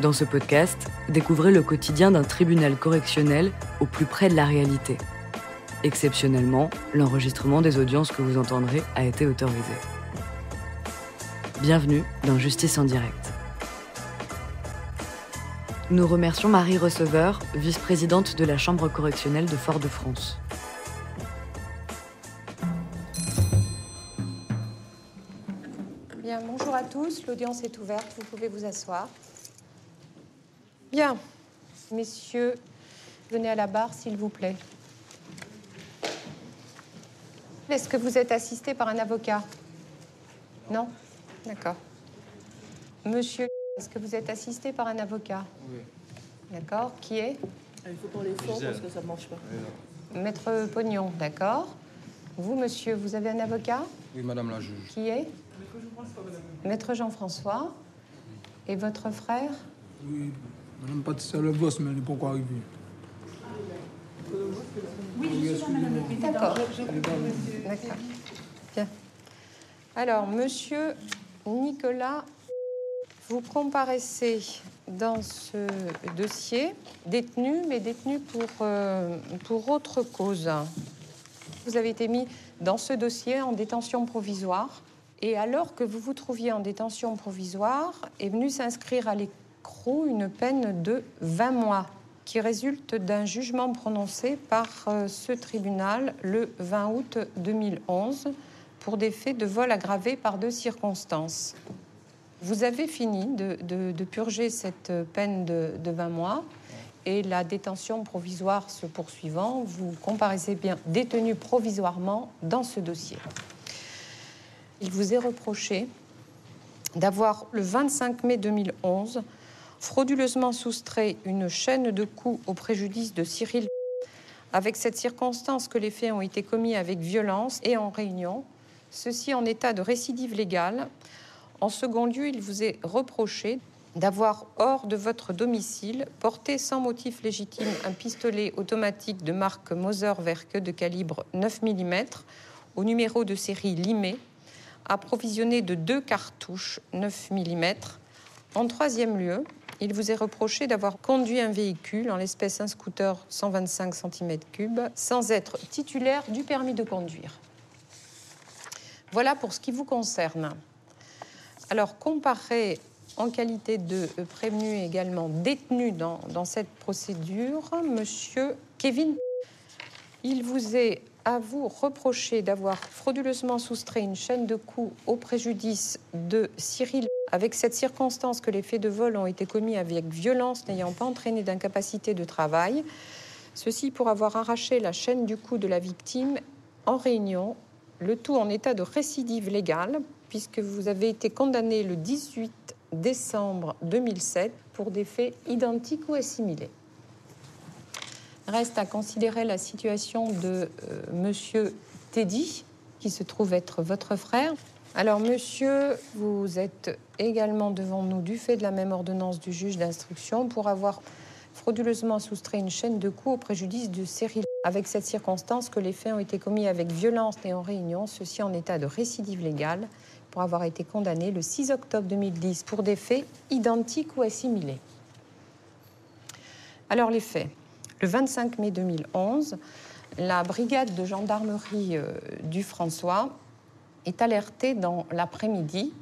Dans ce podcast, découvrez le quotidien d'un tribunal correctionnel au plus près de la réalité. Exceptionnellement, l'enregistrement des audiences que vous entendrez a été autorisé. Bienvenue dans Justice en direct. Nous remercions Marie Receveur, vice-présidente de la Chambre correctionnelle de Fort-de-France. Bien, bonjour à tous, l'audience est ouverte, vous pouvez vous asseoir. Bien, messieurs, venez à la barre s'il vous plaît. Est-ce que vous êtes assisté par un avocat? Non? D'accord. Monsieur, est-ce que vous êtes assisté par un avocat? Oui. D'accord. Qui est? Il faut parler fort parce que ça ne marche pas. Maître Pognon, d'accord. Vous, monsieur, vous avez un avocat? Oui, madame la juge. Qui est? Maître Jean-François. Et votre frère? Oui, madame Patricia Le Boss, mais elle n'est pas encore arrivée. D'accord. D'accord. Bien. Alors, monsieur Nicolas, vous comparaissez dans ce dossier détenu, mais détenu pour autre cause. Vous avez été mis dans ce dossier en détention provisoire. Et alors que vous vous trouviez en détention provisoire, est venue s'inscrire à l'écrou une peine de 20 mois qui résulte d'un jugement prononcé par ce tribunal le 20 août 2011 pour des faits de vol aggravé par 2 circonstances. Vous avez fini de purger cette peine de 20 mois et la détention provisoire se poursuivant, vous comparaissez bien détenu provisoirement dans ce dossier. Il vous est reproché d'avoir, le 25 mai 2011, frauduleusement soustrait une chaîne de coups au préjudice de Cyril, avec cette circonstance que les faits ont été commis avec violence et en réunion, ceci en état de récidive légale. En second lieu, il vous est reproché d'avoir, hors de votre domicile, porté sans motif légitime un pistolet automatique de marque Mauser-Verke de calibre 9 mm au numéro de série limé, approvisionné de 2 cartouches 9 mm. En troisième lieu, il vous est reproché d'avoir conduit un véhicule, en l'espèce un scooter 125 cm3, sans être titulaire du permis de conduire. Voilà pour ce qui vous concerne. Alors, comparé en qualité de prévenu et également détenu dans cette procédure, monsieur Kevin, il vous est à vous reprocher d'avoir frauduleusement soustrait une chaîne de coups au préjudice de Cyril, avec cette circonstance que les faits de vol ont été commis avec violence n'ayant pas entraîné d'incapacité de travail, ceci pour avoir arraché la chaîne du cou de la victime en réunion, le tout en état de récidive légale, puisque vous avez été condamné le 18 décembre 2007 pour des faits identiques ou assimilés. Reste à considérer la situation de monsieur Teddy, qui se trouve être votre frère. Alors, monsieur, vous êtes également devant nous du fait de la même ordonnance du juge d'instruction pour avoir frauduleusement soustrait une chaîne de coups au préjudice de Cyril, avec cette circonstance que les faits ont été commis avec violence et en réunion, ceci en état de récidive légale, pour avoir été condamné le 6 octobre 2010 pour des faits identiques ou assimilés. Alors, les faits. Le 25 mai 2011, la brigade de gendarmerie du François est alertée dans l'après-midi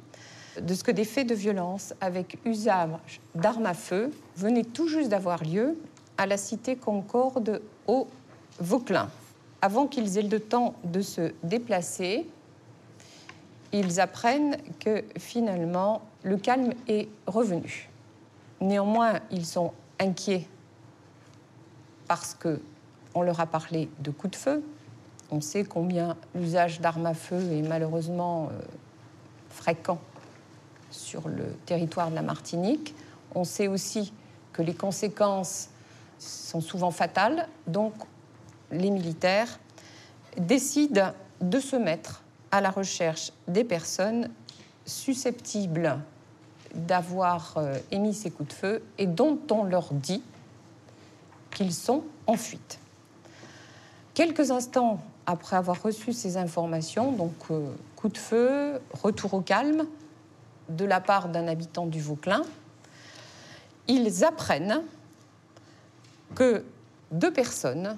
de ce que des faits de violence avec usage d'armes à feu venaient tout juste d'avoir lieu à la cité Concorde au Vauclin. Avant qu'ils aient le temps de se déplacer, ils apprennent que finalement le calme est revenu. Néanmoins, ils sont inquiets parce qu'on leur a parlé de coups de feu. On sait combien l'usage d'armes à feu est malheureusement fréquent sur le territoire de la Martinique. On sait aussi que les conséquences sont souvent fatales. Donc, les militaires décident de se mettre à la recherche des personnes susceptibles d'avoir émis ces coups de feu et dont on leur dit qu'ils sont en fuite. Quelques instants après avoir reçu ces informations, donc coup de feu, retour au calme de la part d'un habitant du Vauclin, ils apprennent que 2 personnes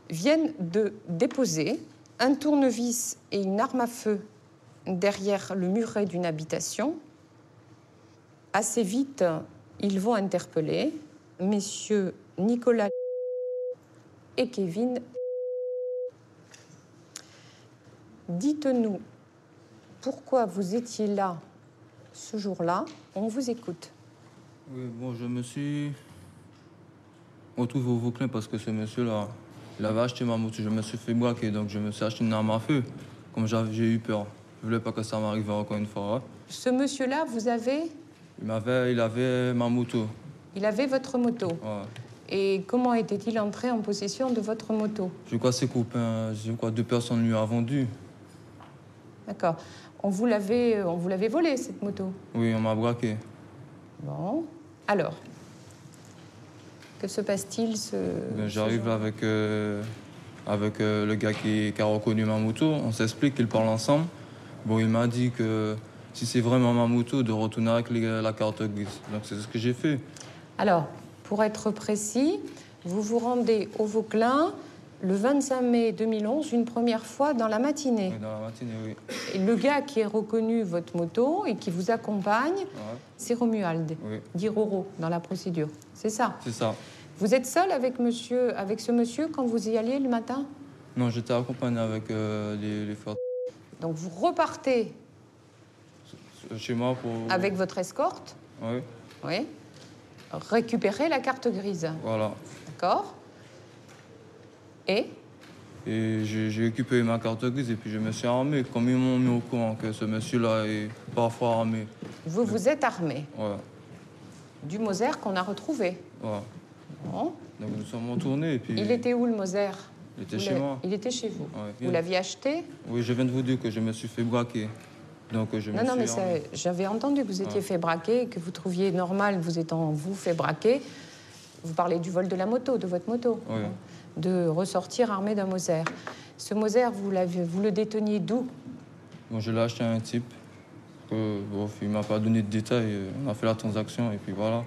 viennent de déposer un tournevis et une arme à feu derrière le muret d'une habitation. Assez vite, ils vont interpeller messieurs Nicolas et Kevin. Dites-nous pourquoi vous étiez là ce jour-là. On vous écoute. Oui, bon, je me suis retrouvé au Vauclin parce que ce monsieur-là, il avait acheté ma moto. Je me suis fait braquer, donc je me suis acheté une arme à feu. Comme j'ai eu peur. Je voulais pas que ça m'arrive encore une fois. Ouais. Ce monsieur-là, vous avez... Il avait ma moto. Il avait votre moto. Ouais. Et comment était-il entré en possession de votre moto? Je crois que ses copains, 2 personnes lui ont vendu. D'accord. On vous l'avait volée, cette moto? Oui, on m'a braqué. Bon. Alors, que se passe-t-il J'arrive là avec le gars qui a reconnu ma moto. On s'explique qu'ils parlent ensemble. Bon, il m'a dit que si c'est vraiment ma moto, de retourner avec la carte grise. Donc c'est ce que j'ai fait. Alors, pour être précis, vous vous rendez au Vauclin le 25 mai 2011, une première fois dans la matinée. Oui, dans la matinée, oui. Et le gars qui a reconnu votre moto et qui vous accompagne, Ouais. c'est Romuald, Oui. dit Roro dans la procédure. C'est ça? C'est ça. Vous êtes seul avec ce monsieur quand vous y alliez le matin? Non, j'étais accompagné avec les frères Donc vous repartez chez moi pour... avec votre escorte? Oui, Oui. Récupérer la carte grise. voilà. D'accord. Et j'ai récupéré ma carte grise et puis je me suis armé. Comme ils m'ont mis au courant que ce monsieur-là est parfois armé. vous vous êtes armé Ouais, du Moser qu'on a retrouvé. ouais. Bon. Donc nous sommes retournés et puis... Il était où le Moser? Il était chez moi. Il était chez vous. Ouais, Vous l'aviez acheté? Oui, je viens de vous dire que je me suis fait braquer. Donc je me Non, suis mais armé. j'avais entendu que vous étiez fait braquer, que vous trouviez normal, vous étant vous fait braquer. Vous parlez du vol de la moto, de votre moto. Oui. De ressortir armé d'un Moser. Ce Moser, vous le déteniez d'où? Bon, je l'ai acheté à un type. Bon, il ne m'a pas donné de détails. On a fait la transaction et puis voilà.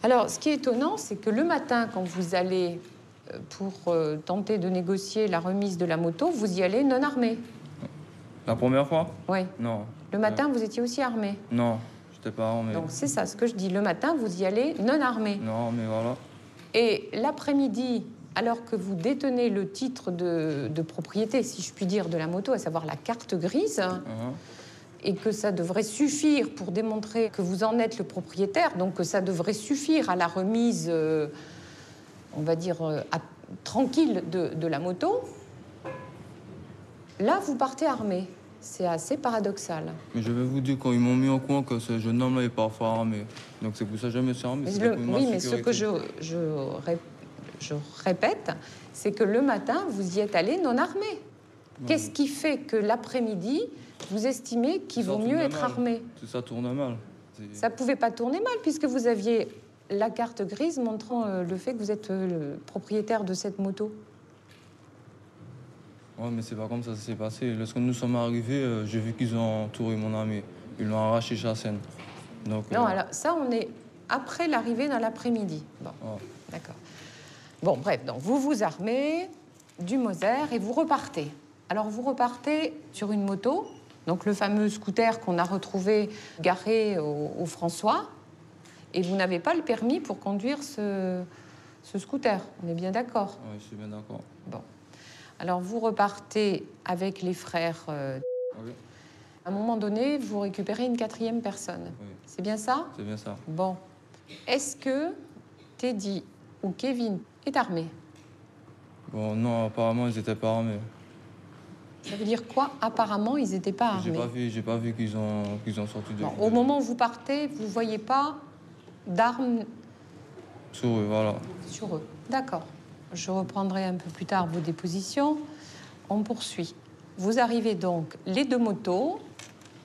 Alors, ce qui est étonnant, c'est que le matin, quand vous allez pour tenter de négocier la remise de la moto, vous y allez non armé. La première fois? Oui. Non. Le matin, vous étiez aussi armé. Non, j'étais pas armé. Donc, c'est ça, ce que je dis. Le matin, vous y allez non armé. Non, mais voilà. Et l'après-midi, alors que vous détenez le titre de propriété, si je puis dire, de la moto, à savoir la carte grise, et que ça devrait suffire pour démontrer que vous en êtes le propriétaire, donc que ça devrait suffire à la remise, on va dire, tranquille de la moto, là, vous partez armé. C'est assez paradoxal. Mais je vais vous dire, quand ils m'ont mis au courant que ce jeune homme-là est parfois armé. Donc c'est pour ça que je me suis armé. Oui, mais ce que je répète, c'est que le matin, vous y êtes allé non armé. Qu'est-ce qui fait que l'après-midi, vous estimez qu'il vaut mieux être armé? Ça tourne mal. Ça ne pouvait pas tourner mal, puisque vous aviez la carte grise montrant le fait que vous êtes le propriétaire de cette moto. Ouais, mais c'est pas comme ça s'est passé. Lorsque nous sommes arrivés, j'ai vu qu'ils ont entouré mon ami. Ils l'ont arraché sa scène. Donc, non, alors ça, on est après l'arrivée dans l'après-midi. Bon, d'accord. Bon, bref, donc vous vous armez du Moser et vous repartez. Alors, vous repartez sur une moto, donc le fameux scooter qu'on a retrouvé garé au François, et vous n'avez pas le permis pour conduire ce scooter. On est bien d'accord? Oui, je suis bien d'accord. Bon. Alors, vous repartez avec les frères. Oui. À un moment donné, vous récupérez une 4e personne. Oui. C'est bien ça? C'est bien ça. Bon. Est-ce que Teddy ou Kevin est armé? Bon, non, apparemment, ils n'étaient pas armés. Ça veut dire quoi? Apparemment, ils n'étaient pas armés. J'ai pas vu qu'ils ont sorti de... Non, au moment où vous partez, vous ne voyez pas d'armes sur eux, voilà. Sur eux. D'accord. Je reprendrai un peu plus tard vos dépositions. On poursuit. Vous arrivez donc les 2 motos.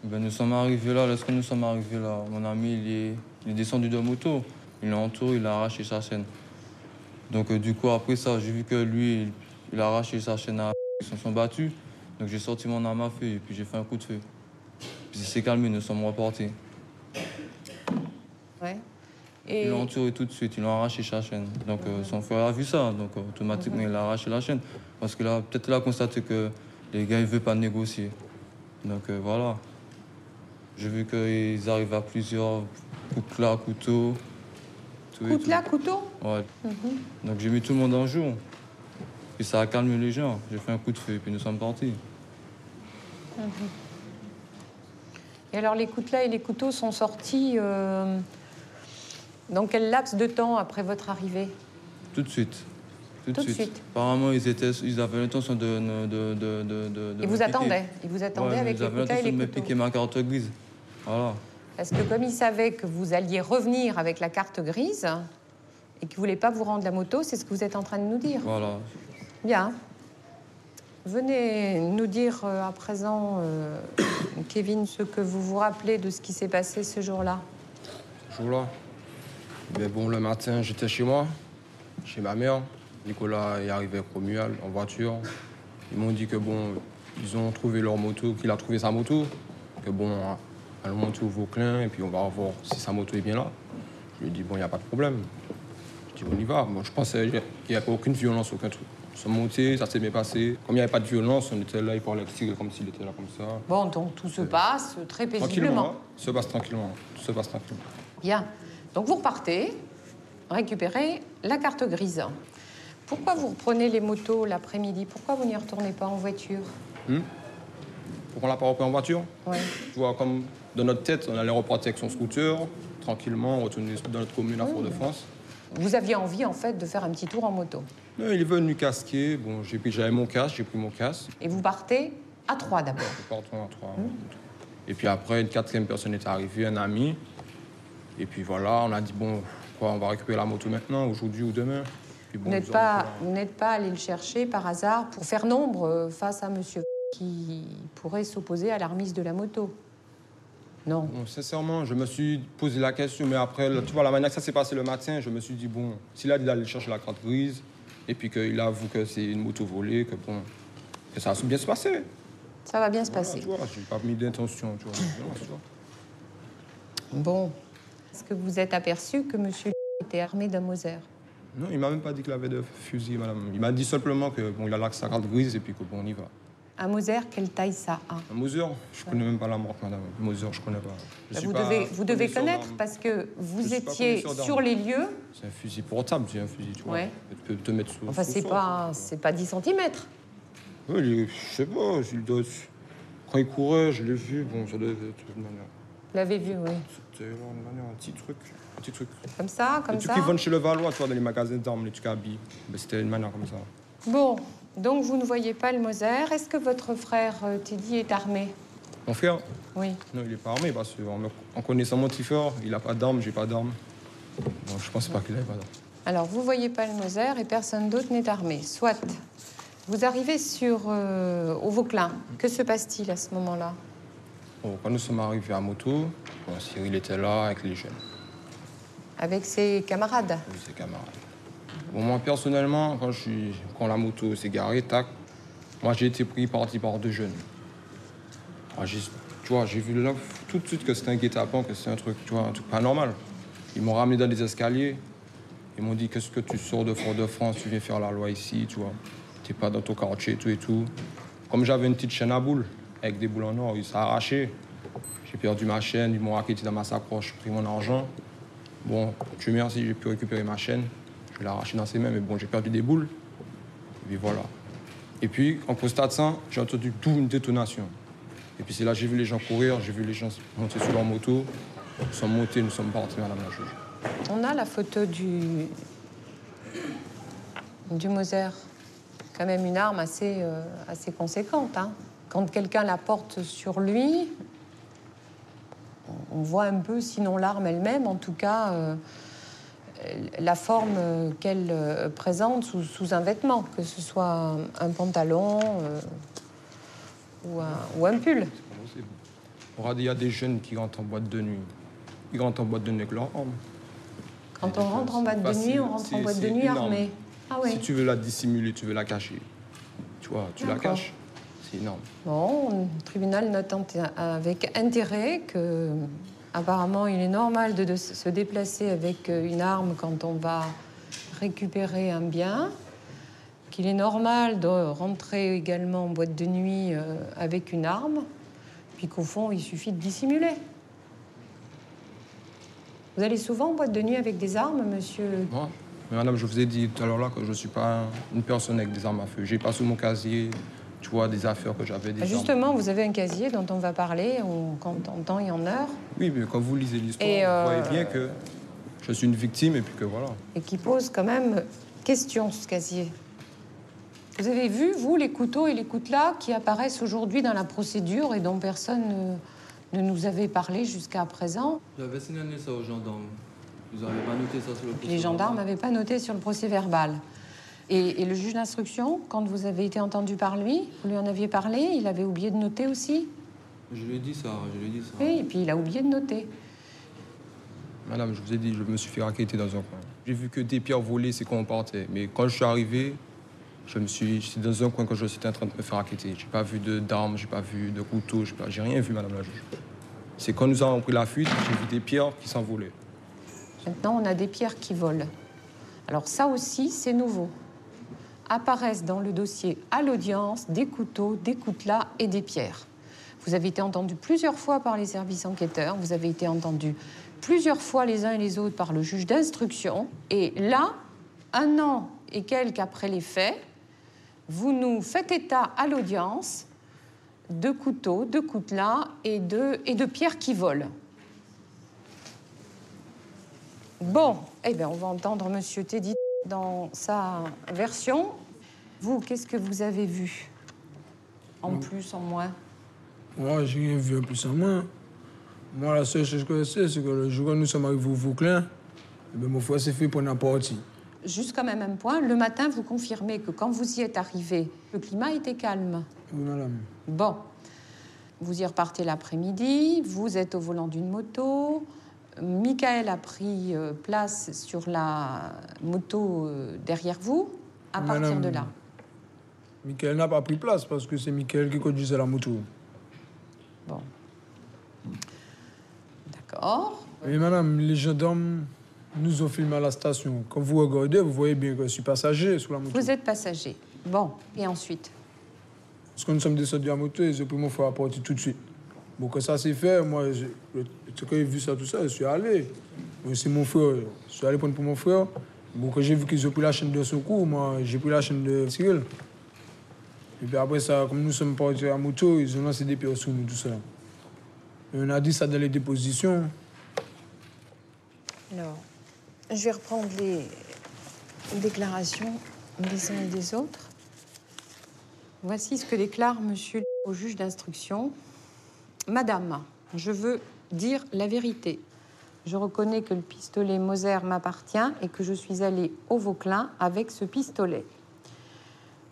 Ben, nous sommes arrivés là. Lorsque nous sommes arrivés là, mon ami, il est descendu de moto. Il l'a entouré, il a arraché sa chaîne. Donc, du coup, après ça, j'ai vu que lui, il a arraché sa chaîne à... Ils se sont battus. Donc, j'ai sorti mon arme à feu et puis j'ai fait un coup de feu. Puis, il s'est calmé, nous sommes repartis. Ouais. Ils l'ont entouré tout de suite, ils l'ont arraché sa chaîne. Donc son frère a vu ça, donc automatiquement il a arraché la chaîne. Parce que là, peut-être là, constaté que les gars, ils ne veulent pas négocier. Donc voilà. J'ai vu qu'ils arrivent à plusieurs coutelas, couteaux. Coutelas, couteau? Ouais. Donc j'ai mis tout le monde en jour. Puis ça a calmé les gens. J'ai fait un coup de feu et puis nous sommes partis. Et alors les coutelas et les couteaux sont sortis dans quel laps de temps après votre arrivée? Tout de suite. Tout de suite. Apparemment, ils avaient l'intention de Ils vous attendaient? Ils vous attendaient avec les coutelas et les couteaux? Ils avaient l'intention de me piquer ma carte grise. Voilà. Parce que comme ils savaient que vous alliez revenir avec la carte grise et qu'ils ne voulaient pas vous rendre la moto, c'est ce que vous êtes en train de nous dire. Voilà. Bien. Venez nous dire à présent, Kevin, ce que vous vous rappelez de ce qui s'est passé ce jour-là. Ce jour-là? Mais bon, le matin, j'étais chez moi, chez ma mère. Nicolas est arrivé avec Romuald en voiture. Ils m'ont dit que bon, ils ont trouvé leur moto, qu'il a trouvé sa moto. Que bon, allons monter au Vauclin et puis on va voir si sa moto est bien là. Je lui ai dit, bon, il n'y a pas de problème. Je dis, on y va. Moi, je pensais qu'il n'y avait aucune violence, aucun truc. Ils sont montés, ça s'est bien passé. Comme il n'y avait pas de violence, on était là, il parlait comme s'il était là comme ça. Bon, donc tout se passe très paisiblement. Tranquillement, tout se passe tranquillement. Tout se passe tranquillement. Bien. Donc vous repartez, récupérez la carte grise. Pourquoi vous reprenez les motos l'après-midi? Pourquoi vous n'y retournez pas en voiture? Pourquoi on l'a pas repris en voiture? Oui. Tu vois, comme dans notre tête, on allait repartir avec son scooter, tranquillement, retourner dans notre commune à Fort-de-France. Vous aviez envie, en fait, de faire un petit tour en moto. Non, il est venu casquer. Bon, j'avais mon casque, j'ai pris mon casque. Et vous partez à 3 d'abord. Nous partons à 3. Et puis après, une 4e personne est arrivée, un ami. Et puis voilà, on a dit, bon, quoi, on va récupérer la moto maintenant, aujourd'hui ou demain. Puis bon, vous n'êtes pas allé le chercher par hasard pour faire nombre face à monsieur qui pourrait s'opposer à la remise de la moto? Non. Bon, sincèrement, je me suis posé la question, mais après, tu vois, la manière que ça s'est passé le matin, je me suis dit, bon, s'il a dit d'aller chercher la carte grise, et puis qu'il avoue que c'est une moto volée, que bon, que ça va bien se passer. Ça va bien se passer. Tu vois, j'ai pas mis d'intention, tu vois. Bon. Est-ce que vous êtes aperçu que monsieur était armé d'un Mauser? Non, il m'a même pas dit qu'il avait de fusil, madame. Il m'a dit simplement que bon, il a sa carte grise et puis que bon, on y va. Un Mauser, quelle taille ça a? Un Mauser, je connais même pas la marque, madame. Mauser, je connais pas. Vous devez connaître parce que vous étiez sur les lieux. C'est un fusil portable, c'est un fusil, tu vois. Ouais. Tu peux te mettre sous. Enfin, c'est pas 10 cm. Oui, je sais pas. Quand il courait, je l'ai vu. Bon, ça devait être une manière. Vous l'avez vu, oui. C'était une manière, un petit truc. Comme ça, comme les ça. trucs qui vendent chez Levallois, tu vois, dans les magasins d'armes, les trucs habillés. Ben, c'était une manière comme ça. Bon, donc vous ne voyez pas le Mauser. Est-ce que votre frère Teddy est armé? Mon frère? Oui. Non, il n'est pas armé parce qu'en connaissant mon petit frère, il n'a pas d'armes, j'ai pas d'armes. Donc je pense pas qu'il ait pas d'armes. Alors, vous voyez pas le Mauser et personne d'autre n'est armé. Soit. Vous arrivez au Vauclin. Que se passe-t-il à ce moment-là? Bon, quand nous sommes arrivés à moto, bon, Cyril était là avec les jeunes. Avec ses camarades? Oui, ses camarades. Bon, moi, personnellement, quand la moto s'est garée, tac, moi, j'ai été parti par 2 jeunes. Moi, tu vois, j'ai vu là tout de suite que c'était un guet-apens, que c'était un truc pas normal. Ils m'ont ramené dans des escaliers. Ils m'ont dit, qu'est-ce que tu sors de Fort-de-France, tu viens faire la loi ici, tu vois. T'es pas dans ton quartier, tout et tout. Comme j'avais une petite chaîne à boules, avec des boules en or, ça a arraché. J'ai perdu ma chaîne, ils m'ont raquetté dans ma sacoche, j'ai pris mon argent. Bon, Dieu merci, j'ai pu récupérer ma chaîne. Je l'ai arrachée dans ses mains, mais bon, j'ai perdu des boules. Et puis voilà. Et puis, en constat de ça, j'ai entendu tout une détonation. Et puis c'est là que j'ai vu les gens courir, j'ai vu les gens monter sur leur moto. Nous sommes montés, nous sommes partis, madame la juge. On a la photo du Mauser. Quand même une arme assez conséquente. Hein. Quand quelqu'un la porte sur lui, on voit un peu, sinon l'arme elle-même, en tout cas, la forme qu'elle présente sous un vêtement, que ce soit un pantalon ou un pull. Il y a des jeunes qui rentrent en boîte de nuit. Ils rentrent en boîte de nuit avec leur arme. Quand on rentre en boîte de nuit, on rentre en boîte de nuit armée. Ah oui. Si tu veux la dissimuler, tu veux la cacher, tu vois, tu la caches. C'est énorme. Bon, le tribunal note avec intérêt qu'un Apparemment, il est normal de se déplacer avec une arme quand on va récupérer un bien, qu'il est normal de rentrer également en boîte de nuit avec une arme, puis qu'au fond, il suffit de dissimuler. Vous allez souvent en boîte de nuit avec des armes, monsieur? Moi, mais madame, je vous ai dit tout à l'heure là que je ne suis pas une personne avec des armes à feu. J'ai pas sous mon casier, tu vois, des affaires que j'avais déjà. Justement, vous avez un casier dont on va parler en temps et en heure. Oui, mais quand vous lisez l'histoire, vous voyez bien que je suis une victime et puis que voilà. Et qui pose quand même question, ce casier. Vous avez vu, vous, les couteaux et les coutelas qui apparaissent aujourd'hui dans la procédure et dont personne ne nous avait parlé jusqu'à présent? J'avais signalé ça aux gendarmes. Vous n'avez pas noté ça sur le procès-verbal? Les gendarmes n'avaient pas noté sur le procès-verbal. Et le juge d'instruction, quand vous avez été entendu par lui, vous lui en aviez parlé, il avait oublié de noter aussi? Je lui ai dit ça. Oui, et puis il a oublié de noter. Madame, je vous ai dit, je me suis fait raqueter dans un coin. J'ai vu que des pierres volées, c'est quand on partait. Mais quand je suis arrivé, j'étais dans un coin que je suis en train de me faire raqueter. J'ai pas vu d'armes, j'ai pas vu de couteau, j'ai rien vu, madame la juge. C'est quand nous avons pris la fuite, j'ai vu des pierres qui s'envolaient. Maintenant, on a des pierres qui volent. Alors ça aussi, c'est nouveau. Apparaissent dans le dossier à l'audience des couteaux, des coutelas et des pierres. Vous avez été entendu plusieurs fois par les services enquêteurs, vous avez été entendu plusieurs fois les uns et les autres par le juge d'instruction. Et là, 1 an et quelques après les faits, vous nous faites état à l'audience de couteaux, de coutelas et de pierres qui volent. Bon, eh bien, on va entendre Monsieur Teddy dans sa version. Vous, qu'est-ce que vous avez vu? En plus, en moins? Moi, j'ai rien vu en plus en moins. Moi, la seule chose que je sais, c'est que le jour où nous sommes arrivés au Vauclin, mon frère s'est fait prendre la partie. Jusqu'à même point, le matin, vous confirmez que quand vous y êtes arrivé, le climat était calme? Oui, madame. Bon. Vous y repartez l'après-midi, vous êtes au volant d'une moto. Michael a pris place sur la moto derrière vous. À partir de là. Michael n'a pas pris place parce que c'est Michael qui conduisait la moto. Bon. D'accord. Et madame, les gendarmes nous ont filmé à la station. Quand vous regardez, vous voyez bien que je suis passager sur la moto. Vous êtes passager. Bon. Et ensuite? Parce que nous sommes descendus de la moto et j'ai pris mon frère à partir tout de suite. Bon, quand ça s'est fait, moi, quand j'ai vu ça, tout ça, je suis allé. C'est mon frère. Je suis allé prendre pour mon frère. Bon, quand j'ai vu qu'ils ont pris la chaîne de secours, moi, j'ai pris la chaîne de Cyril. Et puis après ça, comme nous sommes partis à la moto, ils ont lancé des pierres sur nous, tout ça. Et on a dit ça dans les dépositions. Alors, je vais reprendre les déclarations des uns et des autres. Voici ce que déclare monsieur au juge d'instruction. Madame, je veux dire la vérité. Je reconnais que le pistolet Moser m'appartient et que je suis allée au Vauclin avec ce pistolet.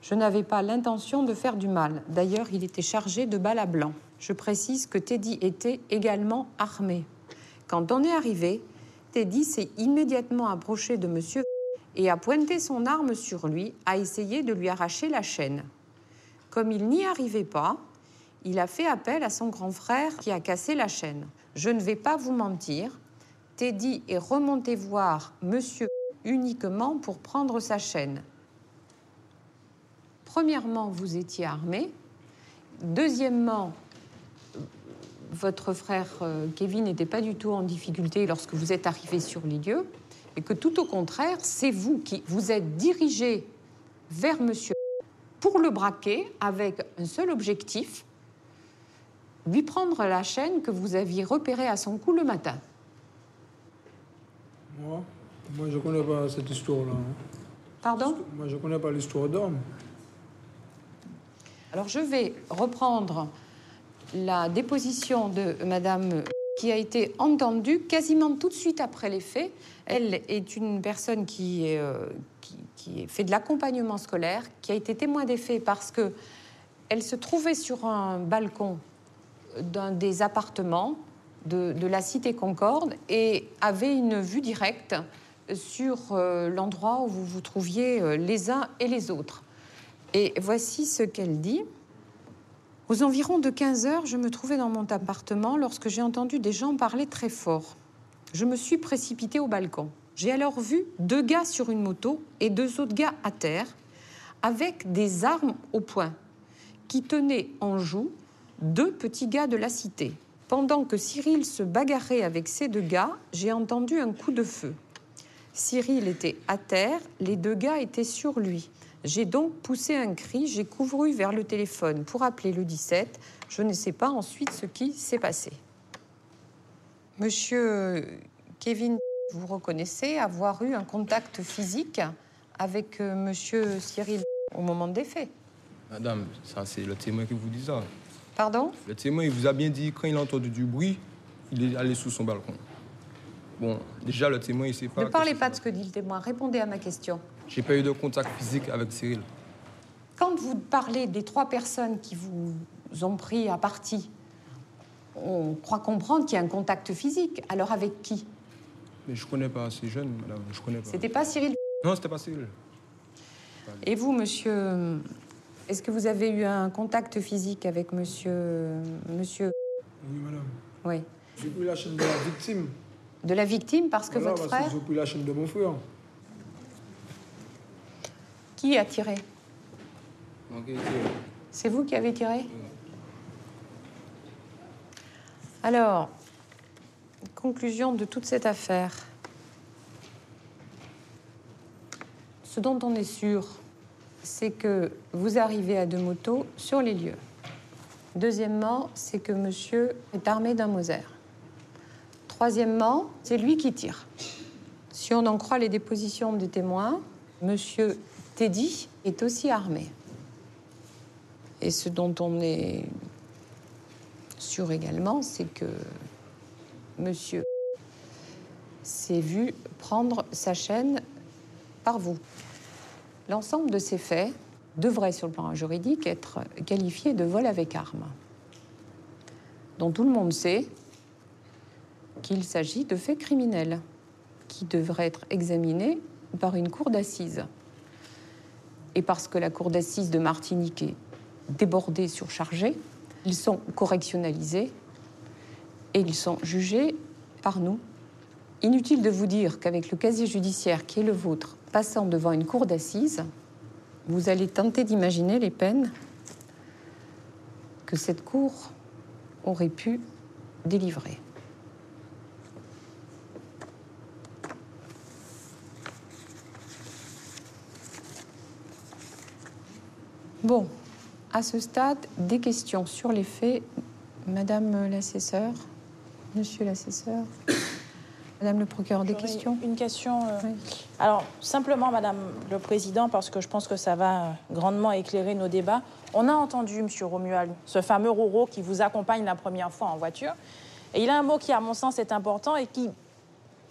Je n'avais pas l'intention de faire du mal. D'ailleurs, il était chargé de balles à blanc. Je précise que Teddy était également armé. Quand on est arrivé, Teddy s'est immédiatement approché de monsieur et a pointé son arme sur lui, a essayé de lui arracher la chaîne. Comme il n'y arrivait pas, il a fait appel à son grand frère qui a cassé la chaîne. Je ne vais pas vous mentir, Teddy est remonté voir monsieur uniquement pour prendre sa chaîne. Premièrement, vous étiez armé. Deuxièmement, votre frère Kevin n'était pas du tout en difficulté lorsque vous êtes arrivé sur les lieux. Et que tout au contraire, c'est vous qui vous êtes dirigé vers monsieur pour le braquer avec un seul objectif, lui prendre la chaîne que vous aviez repérée à son cou le matin. Moi, je connais pas cette histoire-là. Pardon? Moi, je connais pas l'histoire d'homme. Alors, je vais reprendre la déposition de madame qui a été entendue quasiment tout de suite après les faits. Elle est une personne qui fait de l'accompagnement scolaire, qui a été témoin des faits parce qu'elle se trouvait sur un balcon d'un des appartements de la cité Concorde et avait une vue directe sur l'endroit où vous vous trouviez les uns et les autres. Et voici ce qu'elle dit. Aux environs de 15 heures, je me trouvais dans mon appartement lorsque j'ai entendu des gens parler très fort. Je me suis précipitée au balcon. J'ai alors vu 2 gars sur une moto et 2 autres gars à terre avec des armes au poing qui tenaient en joue 2 petits gars de la cité. Pendant que Cyril se bagarrait avec ces 2 gars, j'ai entendu un coup de feu. Cyril était à terre, les 2 gars étaient sur lui. J'ai donc poussé un cri, j'ai couru vers le téléphone pour appeler le 17. Je ne sais pas ensuite ce qui s'est passé. Monsieur Kevin, vous reconnaissez avoir eu un contact physique avec monsieur Cyril au moment des faits? Madame, ça c'est le témoin qui vous dit ça. Pardon? Le témoin, il vous a bien dit, quand il a entendu du bruit, il est allé sous son balcon. Bon, déjà, le témoin, il sait pas... Ne parlez pas de ce que dit le témoin, répondez à ma question. J'ai pas eu de contact physique avec Cyril. Quand vous parlez des 3 personnes qui vous ont pris à partie, on croit comprendre qu'il y a un contact physique. Alors avec qui? Mais je connais pas ces jeunes, madame, je connais pas. C'était pas Cyril? Non, c'était pas Cyril. Et vous, monsieur, est-ce que vous avez eu un contact physique avec monsieur... Oui, madame. Oui. J'ai pris la chaîne de la victime. De la victime parce que Voilà, votre parce frère... que j'ai pris la chaîne de mon frère. Qui a tiré? Ok. C'est vous qui avez tiré? Alors, conclusion de toute cette affaire. Ce dont on est sûr, c'est que vous arrivez à 2 motos sur les lieux. Deuxièmement, c'est que monsieur est armé d'un Mauser. Troisièmement, c'est lui qui tire. Si on en croit les dépositions des témoins, monsieur Teddy est aussi armé. Et ce dont on est sûr également, c'est que monsieur s'est vu prendre sa chaîne par vous. L'ensemble de ces faits devrait, sur le plan juridique, être qualifié de vol avec arme, dont tout le monde sait qu'il s'agit de faits criminels qui devraient être examinés par une cour d'assises. Et parce que la cour d'assises de Martinique est débordée, surchargée, ils sont correctionnalisés et ils sont jugés par nous. Inutile de vous dire qu'avec le casier judiciaire qui est le vôtre, passant devant une cour d'assises, vous allez tenter d'imaginer les peines que cette cour aurait pu délivrer. Bon, à ce stade, des questions sur les faits. Madame l'assesseure, monsieur l'assesseur, madame le procureur, des questions? Une question. Oui. Alors, simplement, madame le président, parce que je pense que ça va grandement éclairer nos débats. On a entendu monsieur Romuald, ce fameux Roro qui vous accompagne la première fois en voiture. Et il a un mot qui, à mon sens, est important et qui...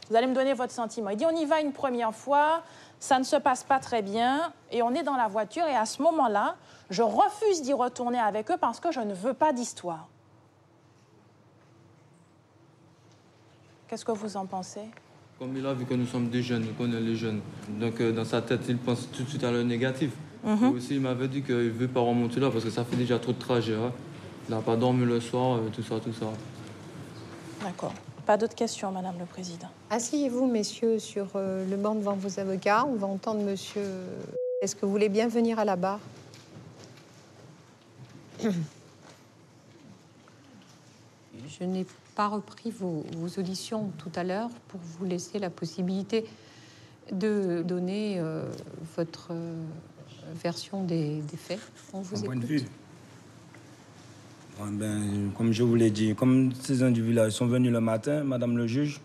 Vous allez me donner votre sentiment. Il dit, on y va une première fois, ça ne se passe pas très bien, et on est dans la voiture, et à ce moment-là, je refuse d'y retourner avec eux parce que je ne veux pas d'histoire. Qu'est-ce que vous en pensez? Comme il a vu que nous sommes des jeunes, qu'on est les jeunes. Donc dans sa tête, il pense tout de suite à le négatif. Et aussi, il m'avait dit qu'il ne veut pas remonter là parce que ça fait déjà trop de trajets. Hein. Il n'a pas dormi le soir, tout ça. D'accord. Pas d'autres questions, madame le président. Asseyez-vous, messieurs, sur le banc devant vos avocats. On va entendre monsieur... Est-ce que vous voulez bien venir à la barre? Je n'ai pas repris vos auditions tout à l'heure pour vous laisser la possibilité de donner votre version des faits. On vous écoute. Point de vue. Bon, ben, comme je vous l'ai dit, comme ces individus-là sont venus le matin, madame le juge,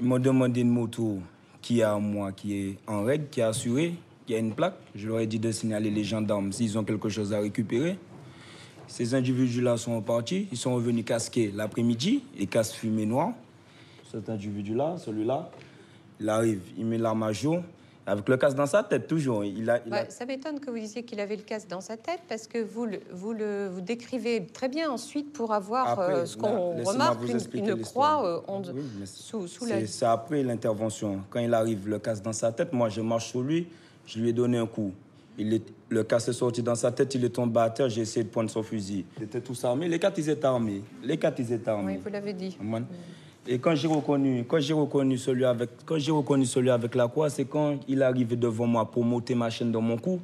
ils m'ont demandé une moto qui est à moi, qui est en règle, qui est assurée, qui a une plaque. Je leur ai dit de signaler les gendarmes s'ils ont quelque chose à récupérer. Ces individus-là sont partis, ils sont revenus casquer l'après-midi, et casque fumée noire. Cet individu-là, celui-là, il arrive, il met l'arme à jour, avec le casque dans sa tête, toujours. Ça m'étonne que vous disiez qu'il avait le casque dans sa tête, parce que vous décrivez très bien ensuite pour avoir après, ce qu'on remarque, une croix sous la... C'est après l'intervention. Quand il arrive, le casque dans sa tête, moi je marche sur lui, je lui ai donné un coup. Le casse est sorti dans sa tête, il est tombé à terre, j'ai essayé de prendre son fusil. Ils étaient tous armés, les quatre, ils étaient armés. Oui, vous l'avez dit. Et quand j'ai reconnu celui avec la croix, c'est quand il est arrivé devant moi pour monter ma chaîne dans mon cou,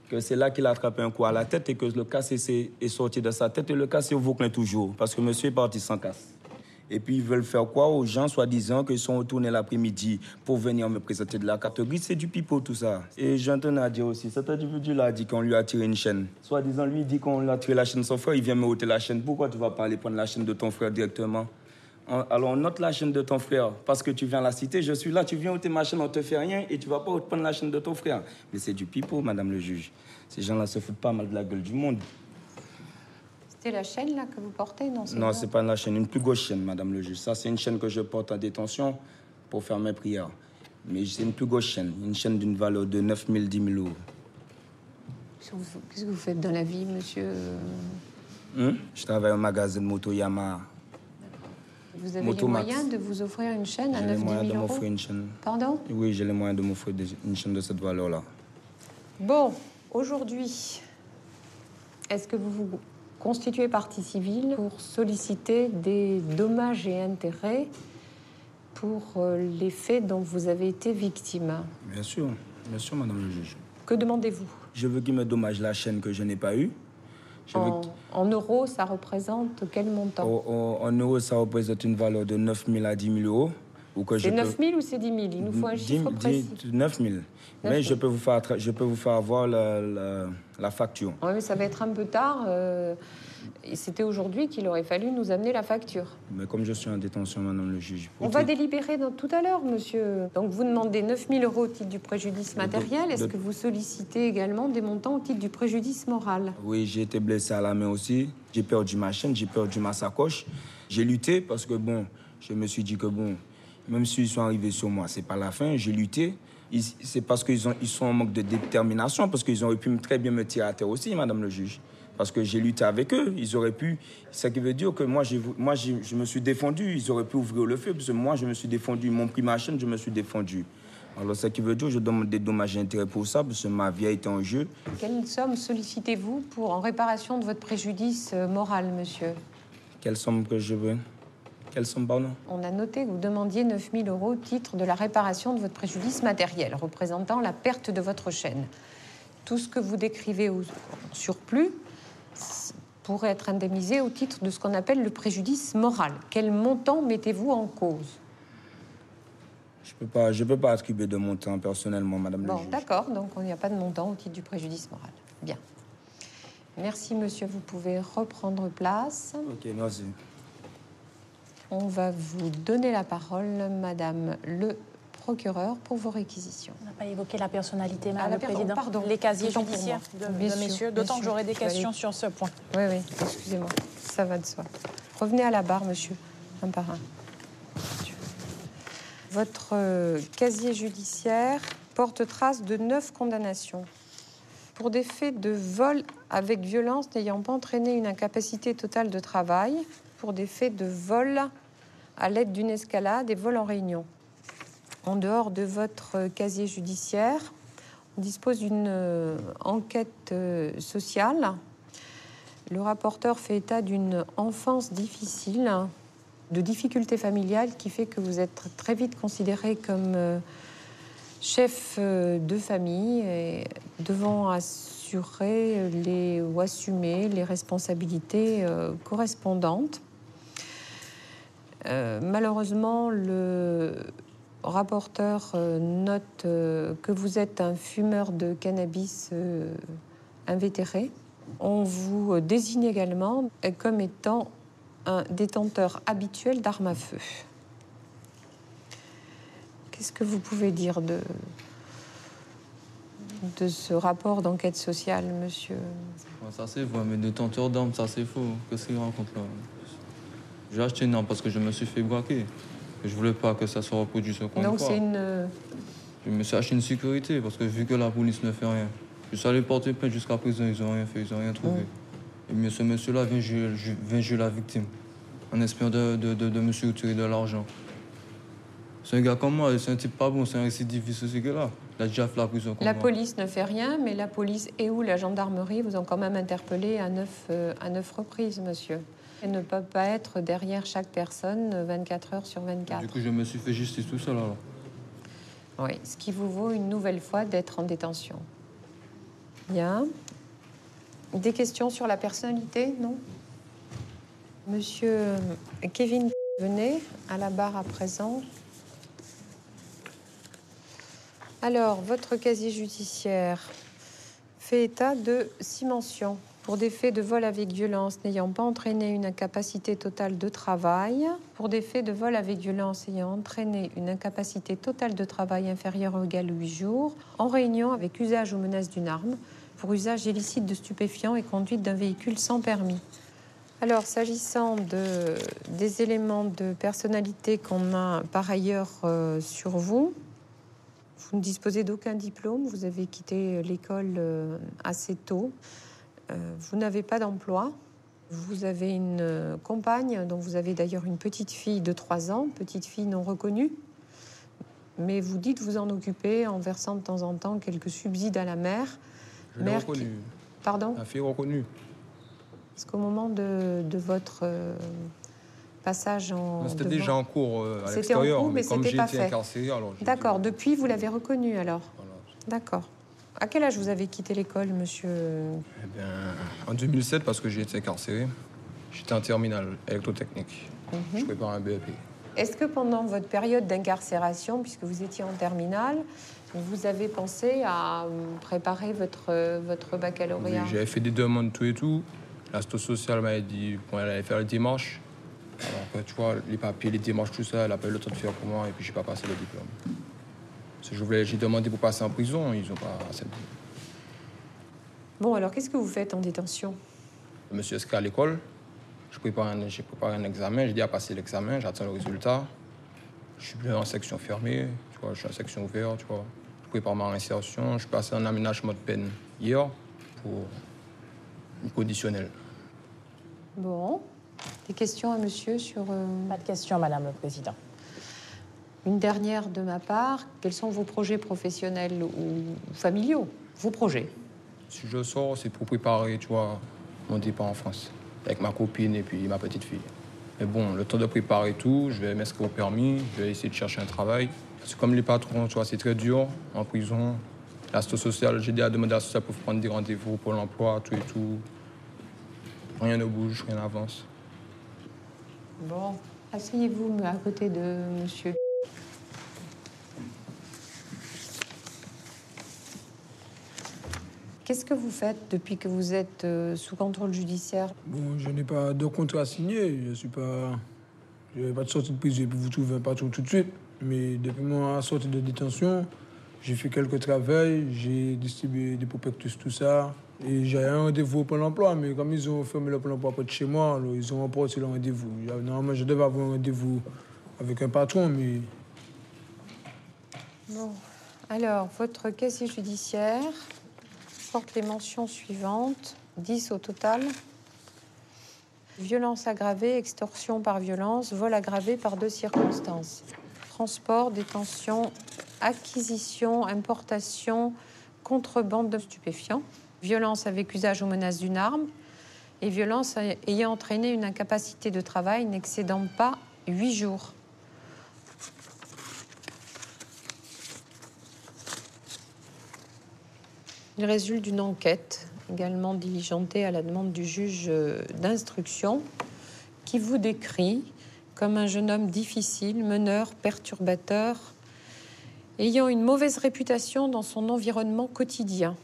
que c'est là qu'il a attrapé un coup à la tête et que le casse est sorti de sa tête et le casse est au Vauclin toujours, parce que monsieur est parti sans casse. Et puis ils veulent faire quoi aux gens, soi-disant qu'ils sont retournés l'après-midi pour venir me présenter de la catégorie. C'est du pipeau tout ça. Et j'entends à dire aussi, cet individu-là a dit qu'on lui a tiré une chaîne. Soi-disant, lui, il dit qu'on lui a tiré la chaîne de son frère, il vient me ôter la chaîne. Pourquoi tu vas pas aller prendre la chaîne de ton frère directement? Alors on note la chaîne de ton frère, parce que tu viens la citer, je suis là, tu viens ôter ma chaîne, on te fait rien, et tu vas pas prendre la chaîne de ton frère. Mais c'est du pipeau, madame le juge. Ces gens-là se foutent pas mal de la gueule du monde. C'était la chaîne là que vous portez, non? Non, c'est pas la chaîne, une plus grosse chaîne, madame le juge. Ça, c'est une chaîne que je porte en détention pour faire mes prières. Mais c'est une plus grosse chaîne, une chaîne d'une valeur de 9 000, 10 000 euros. Qu'est-ce que vous faites dans la vie, monsieur? Je travaille au magasin de moto Yamaha. Vous avez les moyens de vous offrir une chaîne à 9 000 euros? J'ai les moyens de m'offrir une chaîne. Pardon? Oui, j'ai les moyens de m'offrir une chaîne de cette valeur-là. Bon, aujourd'hui, est-ce que vous vous constituez partie civile pour solliciter des dommages et intérêts pour les faits dont vous avez été victime? Bien sûr, madame le juge. Que demandez-vous? Je veux qu'il me dommage la chaîne que je n'ai pas eue. En euros, ça représente quel montant? En euros, ça représente une valeur de 9 000 à 10 000 euros. C'est 9 000 ou c'est 10 000? Il nous faut un chiffre précis. 9 000. Mais je peux vous faire avoir la facture. Oui, mais ça va être un peu tard. C'était aujourd'hui qu'il aurait fallu nous amener la facture. Mais comme je suis en détention, madame le juge... On va délibérer tout à l'heure, monsieur. Donc vous demandez 9 000 euros au titre du préjudice matériel. Est-ce que vous sollicitez également des montants au titre du préjudice moral? Oui, j'ai été blessé à la main aussi. J'ai perdu ma chaîne, j'ai perdu ma sacoche. J'ai lutté parce que, je me suis dit que, même s'ils sont arrivés sur moi, c'est pas la fin. J'ai lutté. C'est parce qu'ils sont en manque de détermination, parce qu'ils auraient pu très bien me tirer à terre aussi, madame le juge. Parce que j'ai lutté avec eux, ils auraient pu... Ça qui veut dire que moi, je me suis défendu, ils auraient pu ouvrir le feu, parce que moi, je me suis défendu, ils m'ont pris ma chaîne, je me suis défendu. Alors, ça qui veut dire que je demande des dommages et intérêts pour ça, parce que ma vie a été en jeu. Quelle somme sollicitez-vous en réparation de votre préjudice moral, monsieur? Quelle somme que je veux? Quelle somme, pardon? On a noté que vous demandiez 9 000 euros au titre de la réparation de votre préjudice matériel, représentant la perte de votre chaîne. Tout ce que vous décrivez au surplus pourrait être indemnisé au titre de ce qu'on appelle le préjudice moral. Quel montant mettez-vous en cause? Je peux pas attribuer de montant personnellement, madame le juge. Bon, d'accord, donc il n'y a pas de montant au titre du préjudice moral. Bien. Merci, monsieur. Vous pouvez reprendre place. Ok, merci. On va vous donner la parole, madame le procureur, pour vos réquisitions. On n'a pas évoqué la personnalité, madame le président. Pardon. Les casiers judiciaires de messieurs, d'autant que j'aurai des questions sur ce point. Oui, excusez-moi, ça va de soi. Revenez à la barre, monsieur, un par un. Votre casier judiciaire porte trace de 9 condamnations pour des faits de vol avec violence n'ayant pas entraîné une incapacité totale de travail, pour des faits de vol à l'aide d'une escalade et vol en réunion. En dehors de votre casier judiciaire, on dispose d'une enquête sociale. Le rapporteur fait état d'une enfance difficile, de difficultés familiales qui fait que vous êtes très vite considéré comme chef de famille et devant assurer ou assumer les responsabilités correspondantes. Malheureusement, le rapporteur note que vous êtes un fumeur de cannabis invétéré. On vous désigne également comme étant un détenteur habituel d'armes à feu. Qu'est-ce que vous pouvez dire de ce rapport d'enquête sociale, monsieur? Ça c'est vrai, mais détenteur d'armes, ça c'est faux. Qu'est-ce qu'il raconte là? J'ai acheté une arme parce que je me suis fait braquer. Je voulais pas que ça se reproduise encore une fois. Donc c'est une... Je me suis acheté une sécurité parce que vu que la police ne fait rien, je suis allé porter plainte jusqu'à présent, ils n'ont rien fait, ils n'ont rien trouvé. Et ce monsieur-là vient jouer la victime en espérant de me tirer de l'argent. C'est un gars comme moi, c'est un type pas bon, c'est un récidiviste ce gars-là. Il a déjà fait la prison comme La moi. police ne fait rien, mais la police et ou la gendarmerie vous ont quand même interpellé à 9 reprises, monsieur. Elles ne peuvent pas être derrière chaque personne 24 heures sur 24. Du coup, je me suis fait justice tout seul alors. Oui, ce qui vous vaut une nouvelle fois d'être en détention. Bien. Des questions sur la personnalité, non? Monsieur Kevin, venez à la barre à présent. Alors, votre casier judiciaire fait état de 6 mentions. Pour des faits de vol avec violence n'ayant pas entraîné une incapacité totale de travail, pour des faits de vol avec violence ayant entraîné une incapacité totale de travail inférieure ou égale à 8 jours, en réunion avec usage ou menace d'une arme, pour usage illicite de stupéfiants et conduite d'un véhicule sans permis. Alors, s'agissant des éléments de personnalité qu'on a par ailleurs sur vous, vous ne disposez d'aucun diplôme, vous avez quitté l'école assez tôt. Vous n'avez pas d'emploi, vous avez une compagne dont vous avez d'ailleurs une petite fille de 3 ans, petite fille non reconnue, mais vous dites vous en occuper en versant de temps en temps quelques subsides à la mère. Je l'ai reconnue. Pardon? La fille reconnue. Parce qu'au moment de votre passage en... C'était déjà en cours à C'était l'extérieur, en cours, mais comme c'était j'ai pas été fait. incarcéré, alors... D'accord, depuis vous l'avez reconnue alors? Voilà. D'accord. À quel âge vous avez quitté l'école, monsieur? Eh bien, en 2007, parce que j'ai été incarcéré, j'étais en terminale électrotechnique. Je prépare un BEP. Est-ce que pendant votre période d'incarcération, puisque vous étiez en terminale, vous avez pensé à préparer votre baccalauréat? Oui, j'avais fait des demandes, tout et tout. L'assistante sociale m'avait dit qu'elle allait faire les démarches. Alors que, tu vois, les papiers, les démarches, tout ça, elle n'a pas eu le temps de faire pour moi et puis j'ai pas passé le diplôme. Parce que j'ai demandé pour passer en prison, ils n'ont pas accepté. Bon, alors qu'est-ce que vous faites en détention? Je me suis inscrit à l'école. J'ai préparé un examen, j'ai dit à passer l'examen, j'attends le résultat. Je suis plus en section fermée, tu vois, je suis en section ouverte, tu vois. Je prépare ma réinsertion, je suis passé en aménagement de peine hier pour une conditionnelle. Bon. Des questions à monsieur sur... Pas de questions, Madame le Président. Une dernière de ma part. Quels sont vos projets professionnels ou familiaux? Vos projets? Si je sors, c'est pour préparer, tu vois, mon départ en France. Avec ma copine et puis ma petite fille. Mais bon, le temps de préparer tout, je vais m'inscrire au permis, je vais essayer de chercher un travail. Parce que comme les patrons, tu vois, c'est très dur en prison. L'assistance sociale, j'ai déjà demandé à la sociale pour prendre des rendez-vous pour l'emploi, tout et tout. Rien ne bouge, rien n'avance. Bon. Asseyez-vous à côté de monsieur. Qu'est-ce que vous faites depuis que vous êtes sous contrôle judiciaire? Bon, je n'ai pas de contrat signé. Je n'ai pas de sortie de prison pour vous trouver un patron tout de suite. Mais depuis ma sortie de détention, j'ai fait quelques travaux, j'ai distribué des prospectus, tout ça. Et j'ai un rendez-vous au Pôle emploi, mais comme ils ont fermé le Pôle emploi près de chez moi, alors ils ont remporté le rendez-vous. Normalement, je devais avoir un rendez-vous avec un patron, mais... Bon. Alors, votre casier judiciaire porte les mentions suivantes, 10 au total. Violence aggravée, extorsion par violence, vol aggravé par 2 circonstances. Transport, détention, acquisition, importation, contrebande de stupéfiants, violence avec usage ou menace d'une arme et violence ayant entraîné une incapacité de travail n'excédant pas 8 jours. Il résulte d'une enquête également diligentée à la demande du juge d'instruction qui vous décrit comme un jeune homme difficile, meneur, perturbateur, ayant une mauvaise réputation dans son environnement quotidien.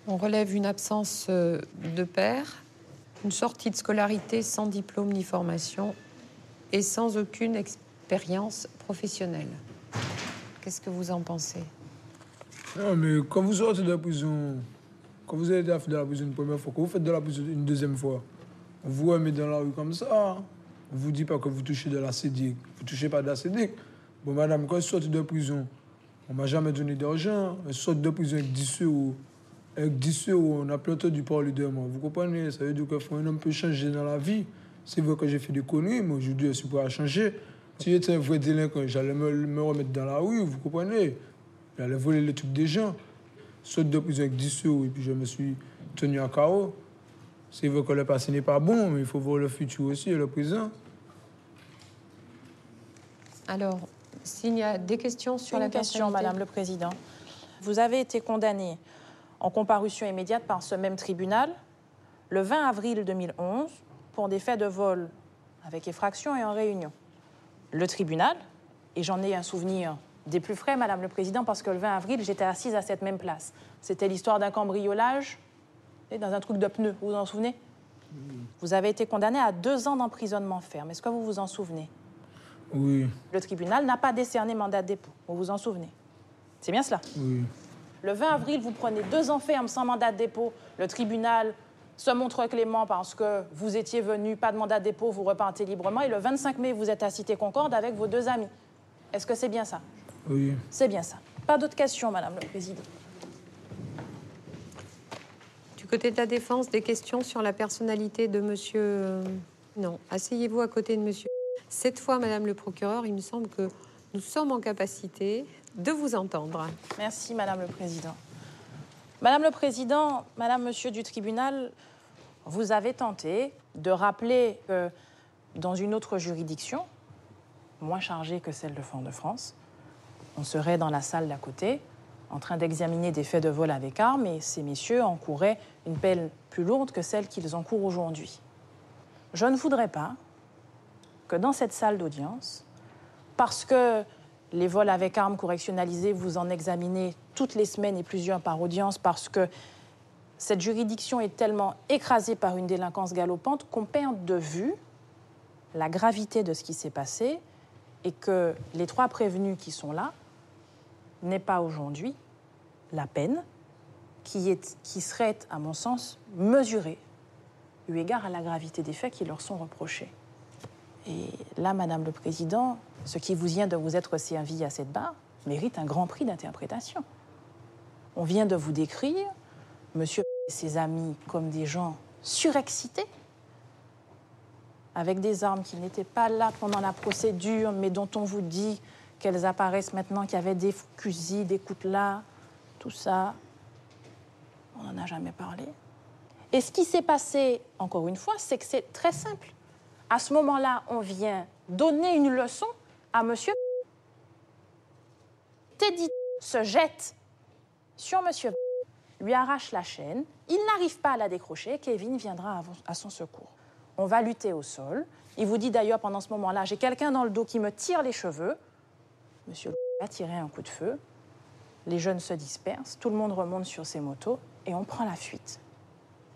On relève une absence de père, une sortie de scolarité sans diplôme ni formation et sans aucune expérience professionnelle. Qu'est-ce que vous en pensez? Non, mais quand vous sortez de la prison, quand vous avez fait de la prison une première fois, quand vous faites de la prison une deuxième fois, on vous remet dans la rue comme ça. On ne vous dit pas que vous touchez de la CEDIC. Vous ne touchez pas de la CEDIC. Bon, madame, quand je suis sorti de prison, on ne m'a jamais donné d'argent. Je suis sorti de prison avec 10 euros. Avec 10 euros, on a plus entendu parler de moi. Vous comprenez? Ça veut dire qu'un homme peut changer dans la vie. C'est vrai que j'ai fait des conneries, mais aujourd'hui, je suis prêt à changer. Si j'étais un vrai délinquant, j'allais me remettre dans la rue, vous comprenez? Il allait voler les trucs des gens. Saute de prison avec 10 euros et puis je me suis tenu à carreau. C'est vrai que le passé n'est pas bon, mais il faut voir le futur aussi et le présent. Alors, s'il y a des questions sur la question, Madame le Président. Vous avez été condamné en comparution immédiate par ce même tribunal le 20 avril 2011 pour des faits de vol avec effraction et en réunion. Le tribunal, et j'en ai un souvenir des plus frais, Madame le Président, parce que le 20 avril, j'étais assise à cette même place. C'était l'histoire d'un cambriolage dans un truc de pneus, vous vous en souvenez? Vous avez été condamné à 2 ans d'emprisonnement ferme. Est-ce que vous vous en souvenez? Oui. Le tribunal n'a pas décerné mandat de dépôt. Vous vous en souvenez? C'est bien cela? Oui. Le 20 avril, vous prenez 2 ans ferme sans mandat de dépôt. Le tribunal se montre clément parce que vous étiez venu, pas de mandat de dépôt, vous repartez librement. Et le 25 mai, vous êtes à Cité Concorde avec vos 2 amis. Est-ce que c'est bien ça? Oui. C'est bien ça. Pas d'autres questions, Madame le Président. Du côté de la défense, des questions sur la personnalité de monsieur... Non. Asseyez-vous à côté de monsieur. Cette fois, Madame le procureur, il me semble que nous sommes en capacité de vous entendre. Merci, Madame le Président. Madame le Président, Madame, Monsieur du tribunal, vous avez tenté de rappeler que dans une autre juridiction, moins chargée que celle de Fort-de-France, on serait dans la salle d'à côté, en train d'examiner des faits de vol avec armes, et ces messieurs encouraient une peine plus lourde que celle qu'ils encourent aujourd'hui. Je ne voudrais pas que dans cette salle d'audience, parce que les vols avec armes correctionnalisés, vous en examinez toutes les semaines et plusieurs par audience, parce que cette juridiction est tellement écrasée par une délinquance galopante qu'on perde de vue la gravité de ce qui s'est passé et que les 3 prévenus qui sont là n'aient pas aujourd'hui la peine qui serait, à mon sens, mesurée eu égard à la gravité des faits qui leur sont reprochés. Et là, Madame le Président, ce qui vous vient de vous être servi à cette barre mérite un grand prix d'interprétation. On vient de vous décrire monsieur et ses amis comme des gens surexcités, avec des armes qui n'étaient pas là pendant la procédure, mais dont on vous dit qu'elles apparaissent maintenant, qu'il y avait des fusils, des coutelas, tout ça. On n'en a jamais parlé. Et ce qui s'est passé, encore une fois, c'est que c'est très simple. À ce moment-là, on vient donner une leçon à monsieur. Teddy se jette sur monsieur, lui arrache la chaîne, il n'arrive pas à la décrocher, Kevin viendra à son secours. On va lutter au sol. Il vous dit d'ailleurs pendant ce moment-là, j'ai quelqu'un dans le dos qui me tire les cheveux. Monsieur a tiré un coup de feu. Les jeunes se dispersent, tout le monde remonte sur ses motos et on prend la fuite.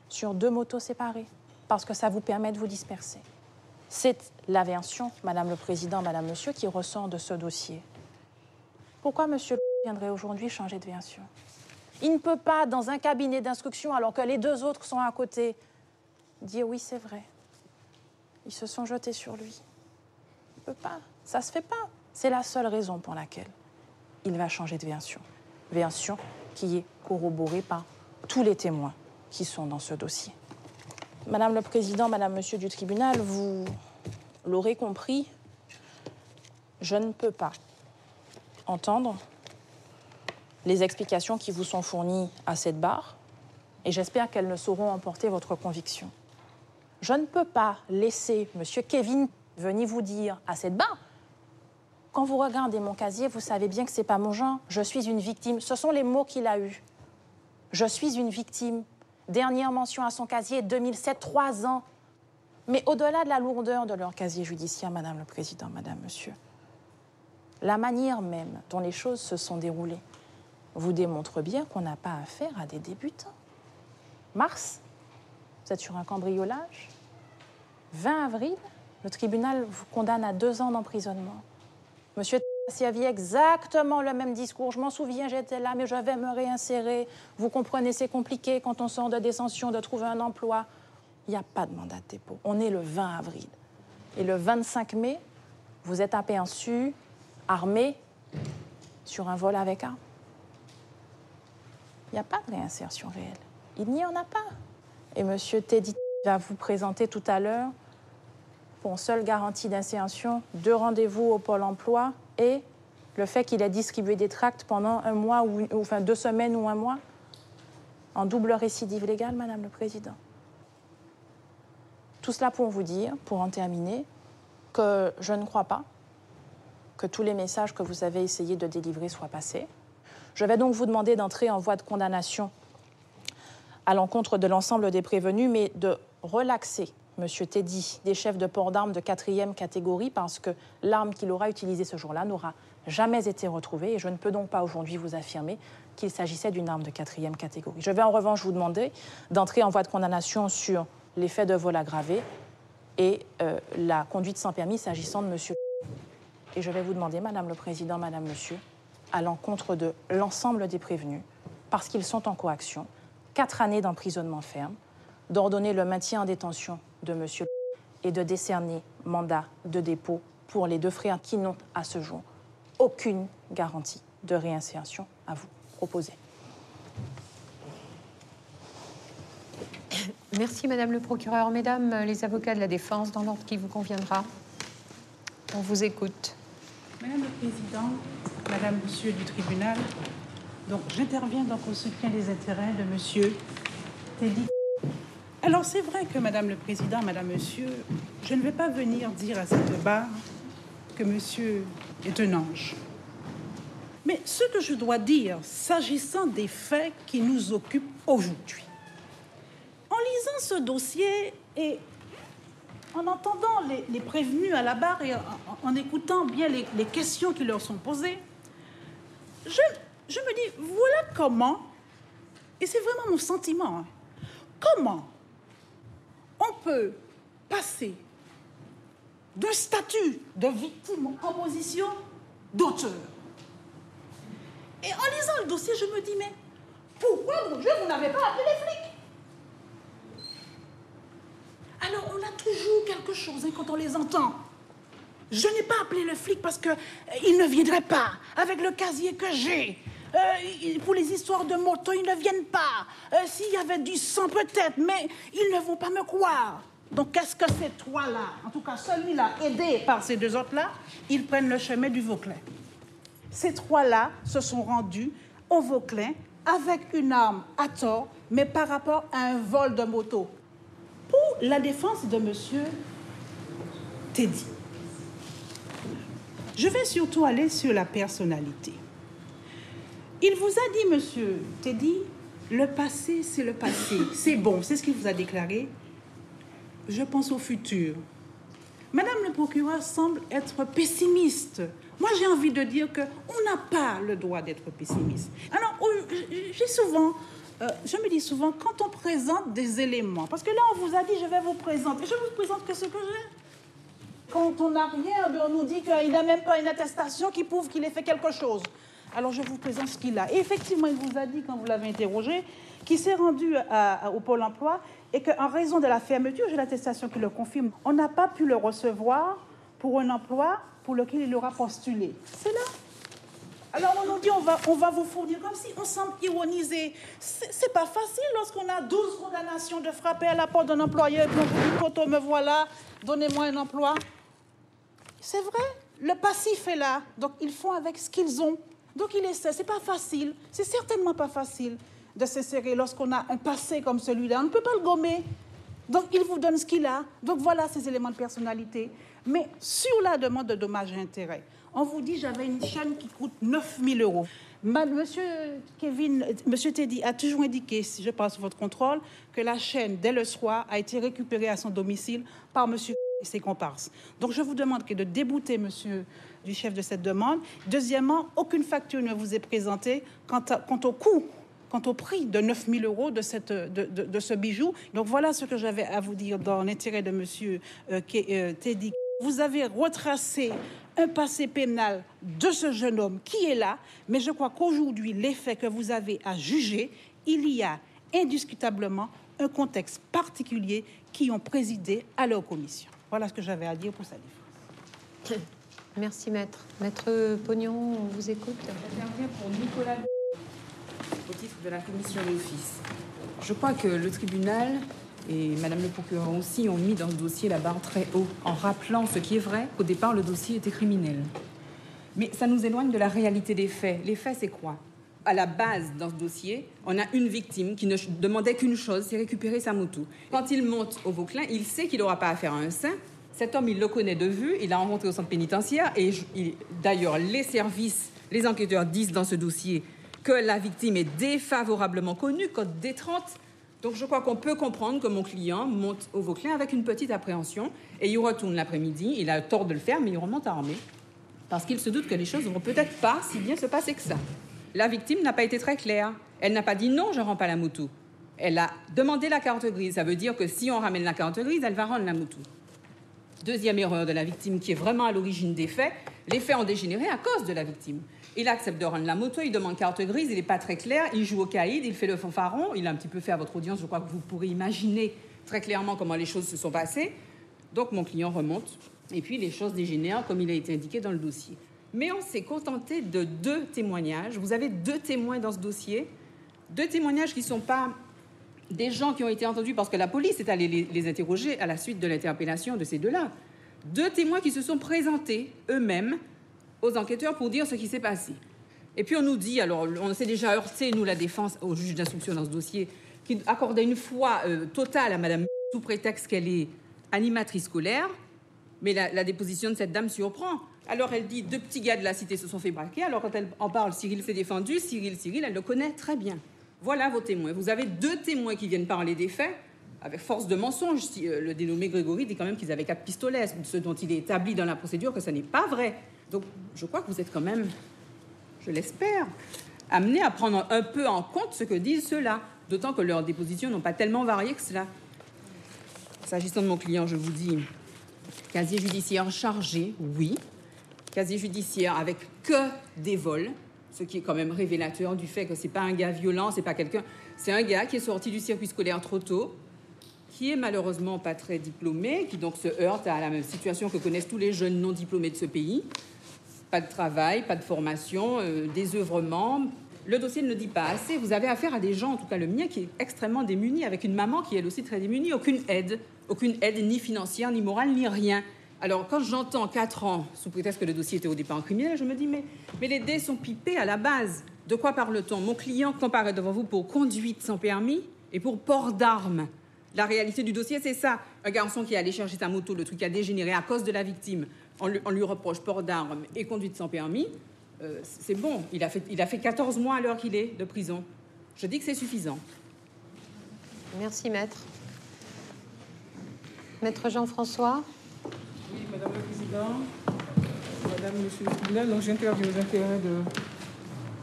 Sur 2 motos séparées, parce que ça vous permet de vous disperser. C'est la version, Madame le Président, Madame, Monsieur, qui ressort de ce dossier. Pourquoi Monsieur viendrait aujourd'hui changer de version? Il ne peut pas, dans un cabinet d'instruction, alors que les 2 autres sont à côté, dire oui, c'est vrai. Ils se sont jetés sur lui. Il ne peut pas. Ça ne se fait pas. C'est la seule raison pour laquelle il va changer de version. Version qui est corroborée par tous les témoins qui sont dans ce dossier. Madame le Président, Madame, Monsieur du tribunal, vous l'aurez compris, je ne peux pas entendre les explications qui vous sont fournies à cette barre et j'espère qu'elles ne sauront emporter votre conviction. Je ne peux pas laisser Monsieur Kevin venir vous dire à cette barre, quand vous regardez mon casier, vous savez bien que ce n'est pas mon genre, je suis une victime. Ce sont les mots qu'il a eus. Je suis une victime. Dernière mention à son casier, 2007, 3 ans. Mais au-delà de la lourdeur de leur casier judiciaire, Madame le Président, Madame, Monsieur, la manière même dont les choses se sont déroulées vous démontre bien qu'on n'a pas affaire à des débutants. Mars, vous êtes sur un cambriolage. 20 avril, le tribunal vous condamne à 2 ans d'emprisonnement. Monsieur avait exactement le même discours. Je m'en souviens, j'étais là, mais je vais me réinsérer. Vous comprenez, c'est compliqué quand on sort de détention de trouver un emploi. Il n'y a pas de mandat de dépôt. On est le 20 avril. Et le 25 mai, vous êtes aperçu, armé, sur un vol avec arme. Il n'y a pas de réinsertion réelle. Il n'y en a pas. Et monsieur Teddy va vous présenter tout à l'heure, pour seule garantie d'insertion, 2 rendez-vous au Pôle emploi et Le fait qu'il ait distribué des tracts pendant un mois, enfin 2 semaines ou un mois, en double récidive légale, Madame le Président. Tout cela pour vous dire, pour en terminer, que je ne crois pas que tous les messages que vous avez essayé de délivrer soient passés. Je vais donc vous demander d'entrer en voie de condamnation à l'encontre de l'ensemble des prévenus, mais de relaxer M. Teddy des chefs de port d'armes de 4e catégorie, parce que l'arme qu'il aura utilisée ce jour-là n'aura jamais été retrouvée, et je ne peux donc pas aujourd'hui vous affirmer qu'il s'agissait d'une arme de 4e catégorie. Je vais en revanche vous demander d'entrer en voie de condamnation sur les faits de vol aggravé et la conduite sans permis s'agissant de M. Et je vais vous demander, Madame le Président, Madame, Monsieur, à l'encontre de l'ensemble des prévenus, parce qu'ils sont en coaction, 4 années d'emprisonnement ferme, d'ordonner le maintien en détention de M. et de décerner mandat de dépôt pour les 2 frères qui n'ont, à ce jour, aucune garantie de réinsertion à vous proposer. Merci, Madame le procureur. Mesdames les avocats de la défense, dans l'ordre qui vous conviendra, on vous écoute. Madame le Président, Madame, Monsieur du tribunal, donc j'interviens donc au soutien des intérêts de Monsieur Teddy. Alors c'est vrai que Madame le Président, Madame, Monsieur, je ne vais pas venir dire à cette barre que Monsieur est un ange. Mais ce que je dois dire, s'agissant des faits qui nous occupent aujourd'hui, en lisant ce dossier et en entendant les prévenus à la barre et en écoutant bien les questions qui leur sont posées, je me dis, voilà comment, et c'est vraiment mon sentiment, comment on peut passer d'un statut de victime en position d'auteur. Et en lisant le dossier, je me dis, mais pourquoi, mon Dieu, vous n'avez pas appelé les flics? Alors, on a toujours quelque chose quand on les entend. Je n'ai pas appelé le flic parce qu'il ne viendrait pas avec le casier que j'ai. Pour les histoires de moto, ils ne viennent pas. S'il y avait du sang, peut-être, mais ils ne vont pas me croire. Donc, qu'est-ce que ces 3-là, en tout cas celui-là, aidé par ces 2 autres-là, ils prennent le chemin du Vauclin. Ces 3-là se sont rendus au Vauclin avec une arme à tort, mais par rapport à un vol de moto. Pour la défense de M. Teddy, je vais surtout aller sur la personnalité. Il vous a dit, M. Teddy, le passé, c'est le passé. C'est bon, c'est ce qu'il vous a déclaré. Je pense au futur. Madame le procureur semble être pessimiste. Moi, j'ai envie de dire qu'on n'a pas le droit d'être pessimiste. Alors, je me dis souvent, quand on présente des éléments, parce que là, on vous a dit, je vais vous présenter. Je vous présente que ce que j'ai. Quand on n'a rien, on nous dit qu'il n'a même pas une attestation qui prouve qu'il ait fait quelque chose. Alors, je vous présente ce qu'il a. Et effectivement, il vous a dit, quand vous l'avez interrogé, qu'il s'est rendu au Pôle emploi et qu'en raison de la fermeture, j'ai l'attestation qui le confirme, on n'a pas pu le recevoir pour un emploi pour lequel il aura postulé. C'est là. Alors on nous dit on va vous fournir, comme si on semble ironiser. C'est pas facile lorsqu'on a 12 condamnations de frapper à la porte d'un employeur et puis on vous dit Koto, me voilà, donnez-moi un emploi. C'est vrai, le passif est là, donc ils font avec ce qu'ils ont. Donc il essaie, c'est pas facile, c'est certainement pas facile de se serrer lorsqu'on a un passé comme celui-là. On ne peut pas le gommer. Donc il vous donne ce qu'il a. Donc voilà ces éléments de personnalité. Mais sur la demande de dommages et intérêts, on vous dit j'avais une chaîne qui coûte 9 000 €. Monsieur Teddy a toujours indiqué, si je passe votre contrôle, que la chaîne, dès le soir, a été récupérée à son domicile par monsieur et ses comparses. Donc je vous demande de débouter monsieur du chef de cette demande. Deuxièmement, aucune facture ne vous est présentée quant au coût, quant au prix de 9 000 € de ce bijou. Donc voilà ce que j'avais à vous dire dans l'intérêt de monsieur Teddy. Vous avez retracé un passé pénal de ce jeune homme qui est là, mais je crois qu'aujourd'hui, les faits que vous avez à juger, il y a indiscutablement un contexte particulier qui ont présidé à leur commission. Voilà ce que j'avais à dire pour sa défense. Merci, maître. Maître Pognon, on vous écoute. J'interviens pour Nicolas au titre de la commission d'office. Je crois que le tribunal et Madame le procureur aussi ont mis dans ce dossier la barre très haut, en rappelant ce qui est vrai, qu'au départ, le dossier était criminel. Mais ça nous éloigne de la réalité des faits. Les faits, c'est quoi? À la base, dans ce dossier, on a une victime qui ne demandait qu'une chose, c'est récupérer sa moto. Quand il monte au Vauclin, il sait qu'il n'aura pas affaire à un saint. Cet homme, il le connaît de vue, il l'a rencontré au centre pénitentiaire. Et d'ailleurs, les services, les enquêteurs disent dans ce dossier que la victime est défavorablement connue, code D30. Donc je crois qu'on peut comprendre que mon client monte au Vauclin avec une petite appréhension et il retourne l'après-midi. Il a tort de le faire, mais il remonte armé. Parce qu'il se doute que les choses ne vont peut-être pas si bien se passer que ça. La victime n'a pas été très claire. Elle n'a pas dit non, je ne rends pas la moto. Elle a demandé la carte grise. Ça veut dire que si on ramène la carte grise, elle va rendre la moto. Deuxième erreur de la victime qui est vraiment à l'origine des faits. Les faits ont dégénéré à cause de la victime. Il accepte de rendre la moto, il demande carte grise, il n'est pas très clair, il joue au caïd, il fait le fanfaron, il a un petit peu fait à votre audience, je crois que vous pourrez imaginer très clairement comment les choses se sont passées. Donc mon client remonte, et puis les choses dégénèrent comme il a été indiqué dans le dossier. Mais on s'est contenté de 2 témoignages. Vous avez 2 témoins dans ce dossier, 2 témoignages qui ne sont pas des gens qui ont été entendus parce que la police est allée les interroger à la suite de l'interpellation de ces 2-là. 2 témoins qui se sont présentés eux-mêmes aux enquêteurs pour dire ce qui s'est passé. Et puis on nous dit, alors on s'est déjà heurté, nous, la défense, au juge d'instruction dans ce dossier, qui accordait une foi totale à Madame sous prétexte qu'elle est animatrice scolaire, mais la déposition de cette dame surprend. Alors elle dit 2 petits gars de la cité se sont fait braquer, alors quand elle en parle, Cyril s'est défendu, Cyril, elle le connaît très bien. Voilà vos témoins. Vous avez 2 témoins qui viennent parler des faits, avec force de mensonge. Le dénommé Grégory dit quand même qu'ils avaient 4 pistolets, ce dont il est établi dans la procédure que ça n'est pas vrai. Donc, je crois que vous êtes quand même, je l'espère, amenés à prendre un peu en compte ce que disent ceux-là, d'autant que leurs dépositions n'ont pas tellement varié que cela. S'agissant de mon client, je vous dis, casier judiciaire chargé, oui. Casier judiciaire avec que des vols, ce qui est quand même révélateur du fait que c'est pas un gars violent, c'est pas quelqu'un... C'est un gars qui est sorti du circuit scolaire trop tôt, qui est malheureusement pas très diplômé, qui donc se heurte à la même situation que connaissent tous les jeunes non diplômés de ce pays. Pas de travail, pas de formation, désœuvrement. Le dossier ne le dit pas assez. Vous avez affaire à des gens, en tout cas le mien, qui est extrêmement démuni, avec une maman qui est elle aussi très démunie. Aucune aide ni financière, ni morale, ni rien. Alors, quand j'entends 4 ans, sous prétexte que le dossier était au départ criminel, je me dis, mais les dés sont pipés à la base. De quoi parle-t-on? Mon client comparaît devant vous pour conduite sans permis et pour port d'armes. La réalité du dossier, c'est ça. Un garçon qui est allé chercher sa moto, le truc a dégénéré à cause de la victime. On lui reproche port d'armes et conduite sans permis. C'est bon. Il a fait 14 mois à l'heure qu'il est de prison. Je dis que c'est suffisant. Merci, maître. Maître Jean-François. Oui, Madame la Présidente, Madame, Monsieur le tribunal, donc j'interviens aux intérêts de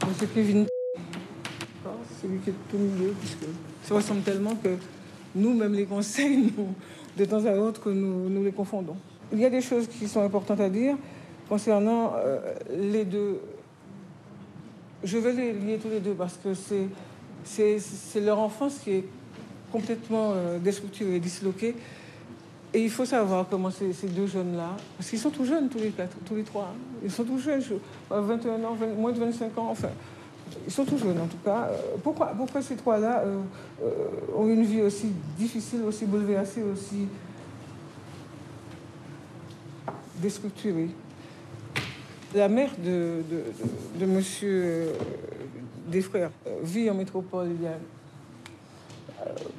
M. Kevin, celui qui est au milieu, puisque ça ressemble tellement que nous, même les conseils, de temps à autre, que nous les confondons. Il y a des choses qui sont importantes à dire concernant les 2. Je vais les lier tous les 2 parce que c'est leur enfance qui est complètement déstructurée, disloquée. Et il faut savoir comment ces 2 jeunes-là, parce qu'ils sont tout jeunes tous les 3. Hein. Ils sont tout jeunes, 21 ans, moins de 25 ans, enfin. Ils sont tout jeunes en tout cas. Pourquoi ces 3-là ont une vie aussi difficile, aussi bouleversée, aussi déstructurée? La mère de monsieur Desfrères vit en métropole il y a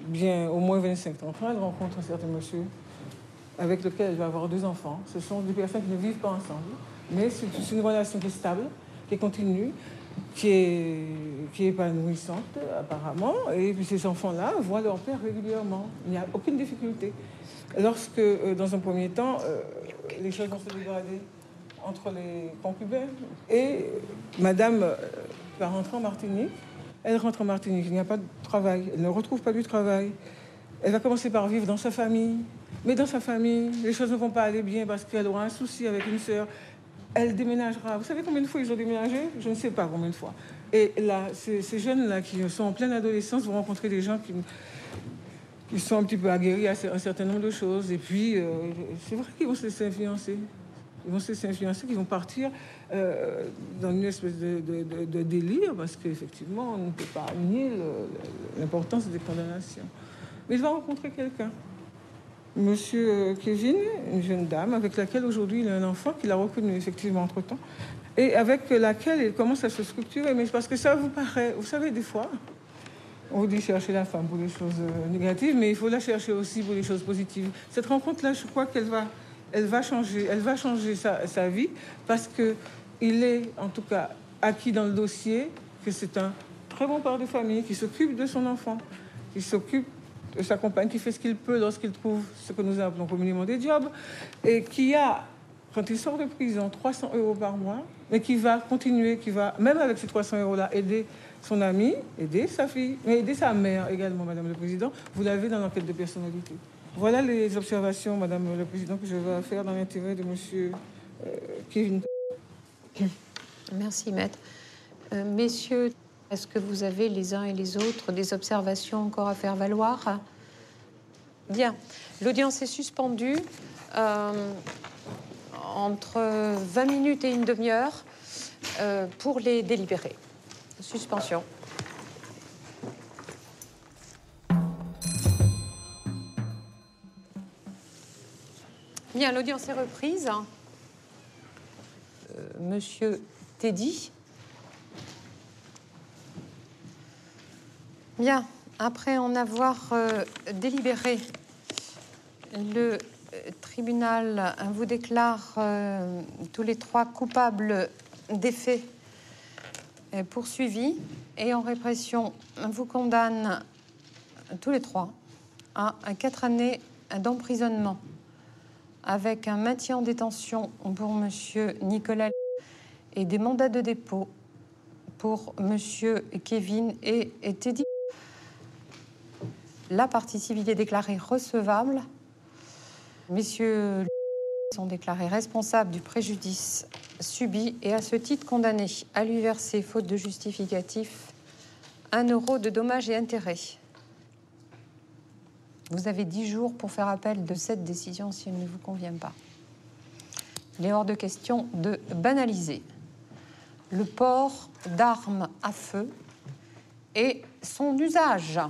bien au moins 25 ans. Quand elle rencontre un certain monsieur avec lequel elle va avoir 2 enfants, ce sont des personnes qui ne vivent pas ensemble, mais c'est une relation qui est stable, qui est continue, qui est épanouissante apparemment, et puis ces enfants-là voient leur père régulièrement. Il n'y a aucune difficulté. Lorsque, dans un premier temps, les choses vont se dégrader entre les concubins, et madame va rentrer en Martinique. Elle rentre en Martinique, il n'y a pas de travail, elle ne retrouve pas du travail. Elle va commencer par vivre dans sa famille, mais dans sa famille, les choses ne vont pas aller bien parce qu'elle aura un souci avec une sœur. Elle déménagera. Vous savez combien de fois ils ont déménagé? Je ne sais pas combien de fois. Et là, ces jeunes-là qui sont en pleine adolescence vont rencontrer des gens qui sont un petit peu aguerris à un certain nombre de choses. Et puis, c'est vrai qu'ils vont se laisser influencer. Ils vont se laisser influencer, qu'ils vont partir dans une espèce de délire, parce qu'effectivement, on ne peut pas nier l'importance des condamnations. Mais il va rencontrer quelqu'un. Monsieur Kevin, une jeune dame avec laquelle aujourd'hui il a un enfant qu'il a reconnu effectivement entre-temps. et avec laquelle il commence à se structurer. Mais parce que ça vous paraît, vous savez, des fois, on dit chercher la femme pour les choses négatives, mais il faut la chercher aussi pour les choses positives. Cette rencontre-là, je crois qu'elle va changer sa vie, parce qu'il est, en tout cas, acquis dans le dossier que c'est un très bon père de famille qui s'occupe de son enfant, qui s'occupe de sa compagne, qui fait ce qu'il peut lorsqu'il trouve ce que nous appelons communément des jobs, et qui a, quand il sort de prison, 300 € par mois, mais qui va continuer, qui va, même avec ces 300 € aider son ami, aider sa fille, mais aider sa mère également, Madame le Président. Vous l'avez dans l'enquête de personnalité. Voilà les observations, Madame le Président, que je vais faire dans l'intérêt de Monsieur Kevin. Merci, Maître. Messieurs, est-ce que vous avez les uns et les autres des observations encore à faire valoir? Bien. L'audience est suspendue entre 20 minutes et une demi-heure pour les délibérés. Suspension. Bien, l'audience est reprise. Monsieur Teddy. Bien, après en avoir délibéré, le tribunal vous déclare tous les trois coupables des faits poursuivis et en répression vous condamne tous les trois à 4 années d'emprisonnement avec un maintien en détention pour monsieur Nicolas et des mandats de dépôt pour monsieur Kevin et Teddy. La partie civile est déclarée recevable. Messieurs sont déclarés responsables du préjudice subi et à ce titre condamnés à lui verser, faute de justificatif, 1 € de dommages et intérêts. Vous avez 10 jours pour faire appel de cette décision si elle ne vous convient pas. Il est hors de question de banaliser le port d'armes à feu et son usage.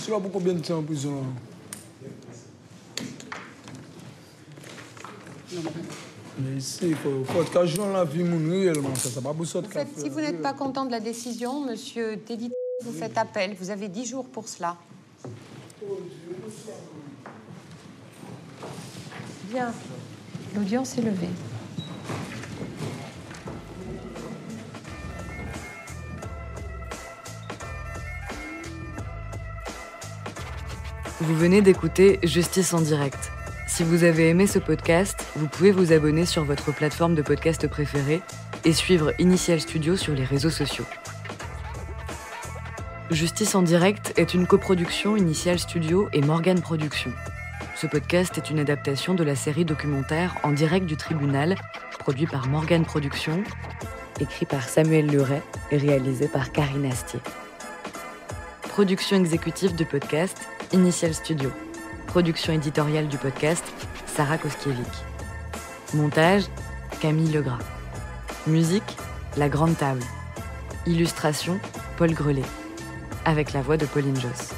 Tu vas pour combien de temps en prison? Mais ici, il faut être jouer la vie réellement. Ça pas pour ça. Si vous n'êtes pas content de la décision, monsieur Teddy, vous faites appel. Vous avez 10 jours pour cela. Bien. L'audience est levée. Vous venez d'écouter Justice en direct. Si vous avez aimé ce podcast, vous pouvez vous abonner sur votre plateforme de podcast préférée et suivre Initial Studio sur les réseaux sociaux. Justice en direct est une coproduction Initial Studio et Morgane Productions. Ce podcast est une adaptation de la série documentaire En direct du tribunal, produit par Morgane Productions, écrit par Samuel Leray et réalisé par Karine Astier. Production exécutive du podcast, Initial Studio. Production éditoriale du podcast, Sarah Koskiewicz. Montage, Camille Legras. Musique, La Grande Table. Illustration, Paul Grelet. Avec la voix de Pauline Josse.